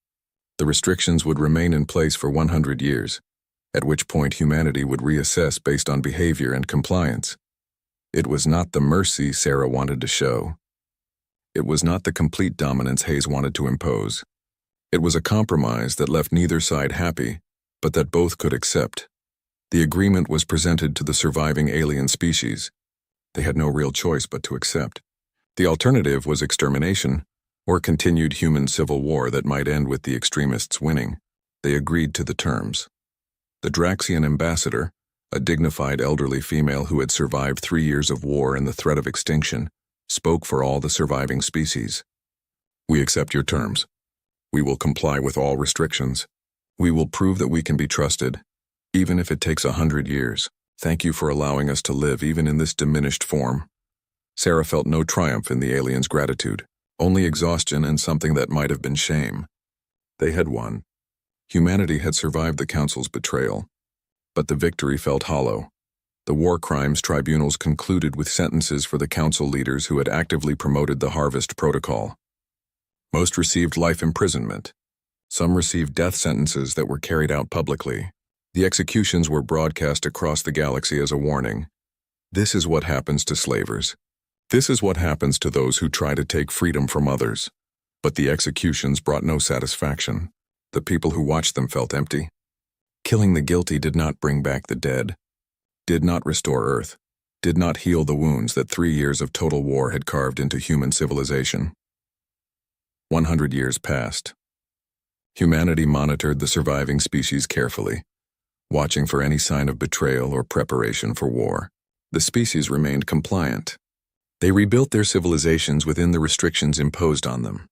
Speaker 1: The restrictions would remain in place for 100 years, at which point humanity would reassess based on behavior and compliance. It was not the mercy Sarah wanted to show. It was not the complete dominance Hayes wanted to impose. It was a compromise that left neither side happy, but that both could accept. The agreement was presented to the surviving alien species. They had no real choice but to accept. The alternative was extermination, or continued human civil war that might end with the extremists winning. They agreed to the terms. The Draxian ambassador, a dignified elderly female who had survived 3 years of war and the threat of extinction, spoke for all the surviving species. "We accept your terms. We will comply with all restrictions. We will prove that we can be trusted, even if it takes 100 years. Thank you for allowing us to live even in this diminished form." Sarah felt no triumph in the aliens' gratitude, only exhaustion and something that might have been shame. They had won. Humanity had survived the Council's betrayal. But the victory felt hollow. The war crimes tribunals concluded with sentences for the Council leaders who had actively promoted the Harvest Protocol. Most received life imprisonment. Some received death sentences that were carried out publicly. The executions were broadcast across the galaxy as a warning. This is what happens to slavers. This is what happens to those who try to take freedom from others. But the executions brought no satisfaction. The people who watched them felt empty. Killing the guilty did not bring back the dead, did not restore Earth, did not heal the wounds that 3 years of total war had carved into human civilization. 100 years passed. Humanity monitored the surviving species carefully, watching for any sign of betrayal or preparation for war. The species remained compliant. They rebuilt their civilizations within the restrictions imposed on them.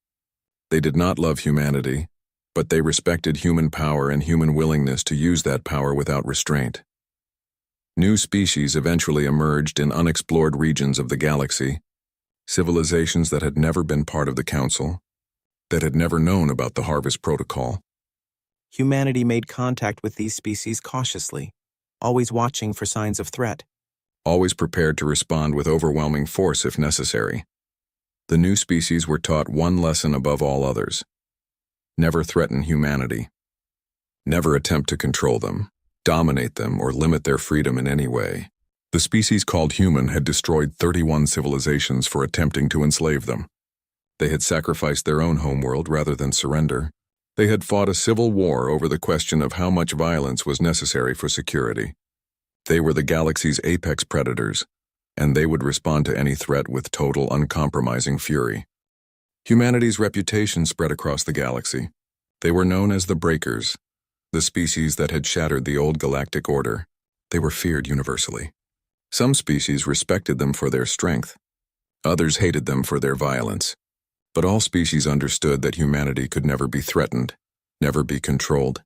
Speaker 1: They did not love humanity, but they respected human power and human willingness to use that power without restraint. New species eventually emerged in unexplored regions of the galaxy, civilizations that had never been part of the Council, that had never known about the Harvest Protocol.
Speaker 2: Humanity made contact with these species cautiously, always watching for signs of threat.
Speaker 1: Always prepared to respond with overwhelming force if necessary. The new species were taught one lesson above all others: never threaten humanity. Never attempt to control them, dominate them, or limit their freedom in any way. The species called human had destroyed 31 civilizations for attempting to enslave them. They had sacrificed their own homeworld rather than surrender. They had fought a civil war over the question of how much violence was necessary for security. They were the galaxy's apex predators, and they would respond to any threat with total, uncompromising fury. Humanity's reputation spread across the galaxy. They were known as the Breakers, the species that had shattered the old galactic order. They were feared universally. Some species respected them for their strength. Others hated them for their violence. But all species understood that humanity could never be threatened, never be controlled,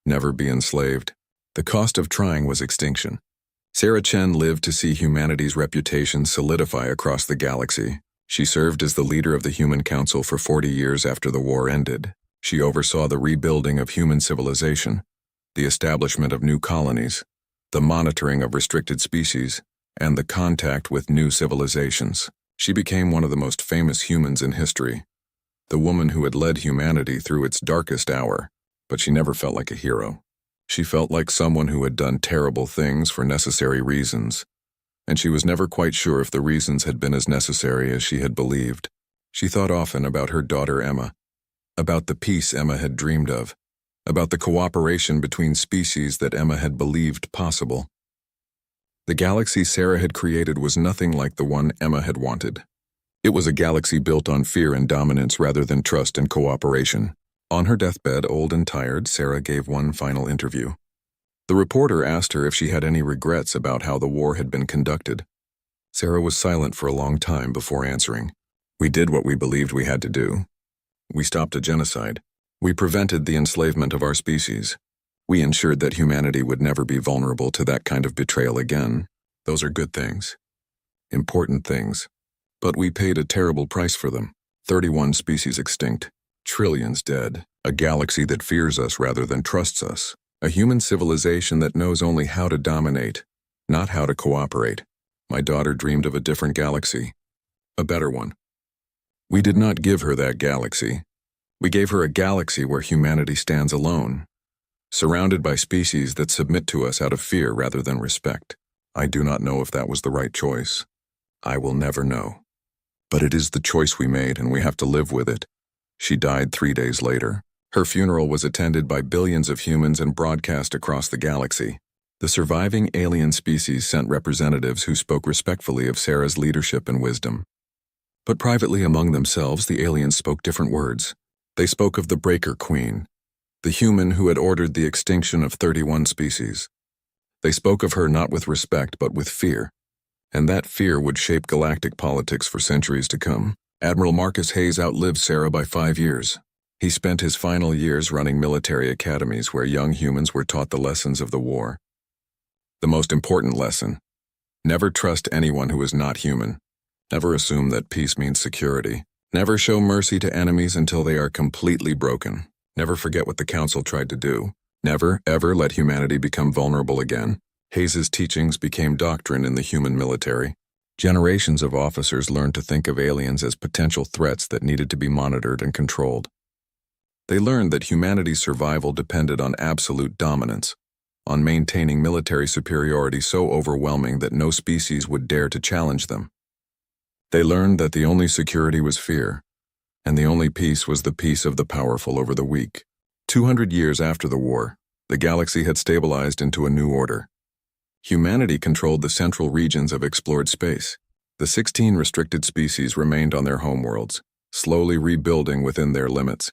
Speaker 1: never be enslaved. The cost of trying was extinction. Sarah Chen lived to see humanity's reputation solidify across the galaxy. She served as the leader of the Human Council for 40 years after the war ended. She oversaw the rebuilding of human civilization, the establishment of new colonies, the monitoring of restricted species, and the contact with new civilizations. She became one of the most famous humans in history, the woman who had led humanity through its darkest hour, but she never felt like a hero. She felt like someone who had done terrible things for necessary reasons, and she was never quite sure if the reasons had been as necessary as she had believed. She thought often about her daughter Emma, about the peace Emma had dreamed of, about the cooperation between species that Emma had believed possible. The galaxy Sarah had created was nothing like the one Emma had wanted. It was a galaxy built on fear and dominance rather than trust and cooperation. On her deathbed, old and tired, Sarah gave one final interview. The reporter asked her if she had any regrets about how the war had been conducted. Sarah was silent for a long time before answering. "We did what we believed we had to do. We stopped a genocide. We prevented the enslavement of our species. We ensured that humanity would never be vulnerable to that kind of betrayal again. Those are good things. Important things. But we paid a terrible price for them. 31 species extinct. Trillions dead. A galaxy that fears us rather than trusts us. A human civilization that knows only how to dominate, not how to cooperate. My daughter dreamed of a different galaxy. A better one. We did not give her that galaxy. We gave her a galaxy where humanity stands alone, surrounded by species that submit to us out of fear rather than respect. I do not know if that was the right choice. I will never know. But it is the choice we made, and we have to live with it." She died 3 days later. Her funeral was attended by billions of humans and broadcast across the galaxy. The surviving alien species sent representatives who spoke respectfully of Sarah's leadership and wisdom. But privately among themselves, the aliens spoke different words. They spoke of the Breaker Queen, the human who had ordered the extinction of 31 species. They spoke of her not with respect but with fear, and that fear would shape galactic politics for centuries to come. Admiral Marcus Hayes outlived Sarah by 5 years. He spent his final years running military academies where young humans were taught the lessons of the war. The most important lesson: never trust anyone who is not human. Never assume that peace means security. Never show mercy to enemies until they are completely broken. Never forget what the Council tried to do. Never, ever let humanity become vulnerable again. Hayes's teachings became doctrine in the human military. Generations of officers learned to think of aliens as potential threats that needed to be monitored and controlled. They learned that humanity's survival depended on absolute dominance, on maintaining military superiority so overwhelming that no species would dare to challenge them. They learned that the only security was fear, and the only peace was the peace of the powerful over the weak. 200 years after the war, the galaxy had stabilized into a new order. Humanity controlled the central regions of explored space. The 16 restricted species remained on their homeworlds, slowly rebuilding within their limits.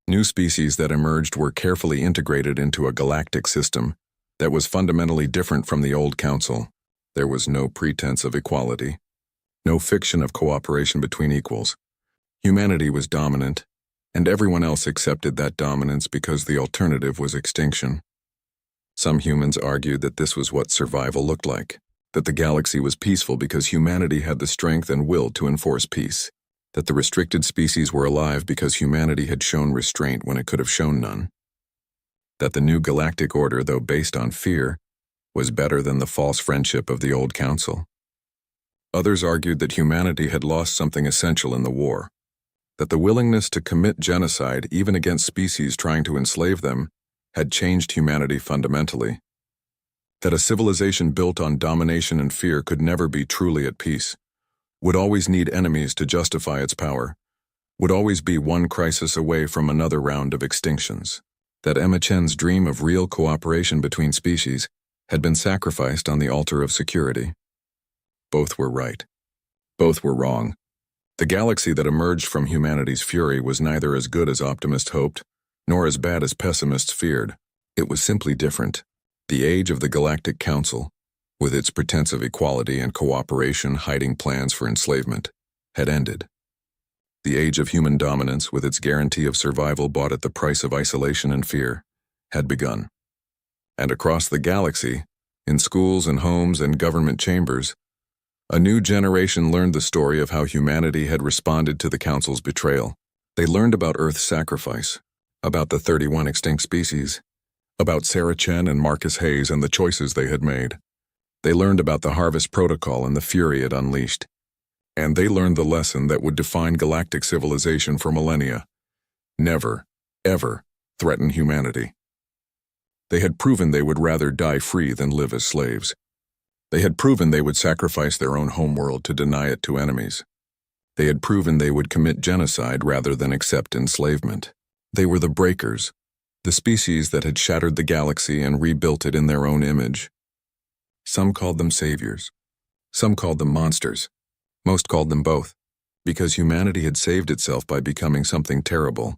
Speaker 1: New species that emerged were carefully integrated into a galactic system that was fundamentally different from the old Council. There was no pretense of equality. No fiction of cooperation between equals. Humanity was dominant, and everyone else accepted that dominance because the alternative was extinction. Some humans argued that this was what survival looked like, that the galaxy was peaceful because humanity had the strength and will to enforce peace, that the restricted species were alive because humanity had shown restraint when it could have shown none, that the new galactic order, though based on fear, was better than the false friendship of the old council. Others argued that humanity had lost something essential in the war, that the willingness to commit genocide even against species trying to enslave them had changed humanity fundamentally, that a civilization built on domination and fear could never be truly at peace, would always need enemies to justify its power, would always be one crisis away from another round of extinctions, that Emma Chen's dream of real cooperation between species had been sacrificed on the altar of security. Both were right. Both were wrong. The galaxy that emerged from humanity's fury was neither as good as optimists hoped, nor as bad as pessimists feared. It was simply different. The age of the Galactic Council, with its pretense of equality and cooperation hiding plans for enslavement, had ended. The age of human dominance, with its guarantee of survival bought at the price of isolation and fear, had begun. And across the galaxy, in schools and homes and government chambers, a new generation learned the story of how humanity had responded to the Council's betrayal. They learned about Earth's sacrifice, about the 31 extinct species, about Sarah Chen and Marcus Hayes and the choices they had made. They learned about the Harvest Protocol and the fury it unleashed. And they learned the lesson that would define galactic civilization for millennia. Never, ever threaten humanity. They had proven they would rather die free than live as slaves. They had proven they would sacrifice their own homeworld to deny it to enemies. They had proven they would commit genocide rather than accept enslavement. They were the breakers, the species that had shattered the galaxy and rebuilt it in their own image. Some called them saviors. Some called them monsters. Most called them both, because humanity had saved itself by becoming something terrible,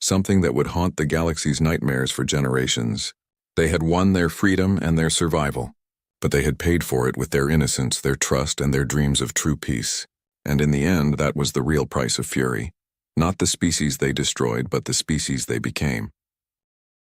Speaker 1: something that would haunt the galaxy's nightmares for generations. They had won their freedom and their survival, but they had paid for it with their innocence, their trust, and their dreams of true peace. And in the end, that was the real price of fury. Not the species they destroyed, but the species they became.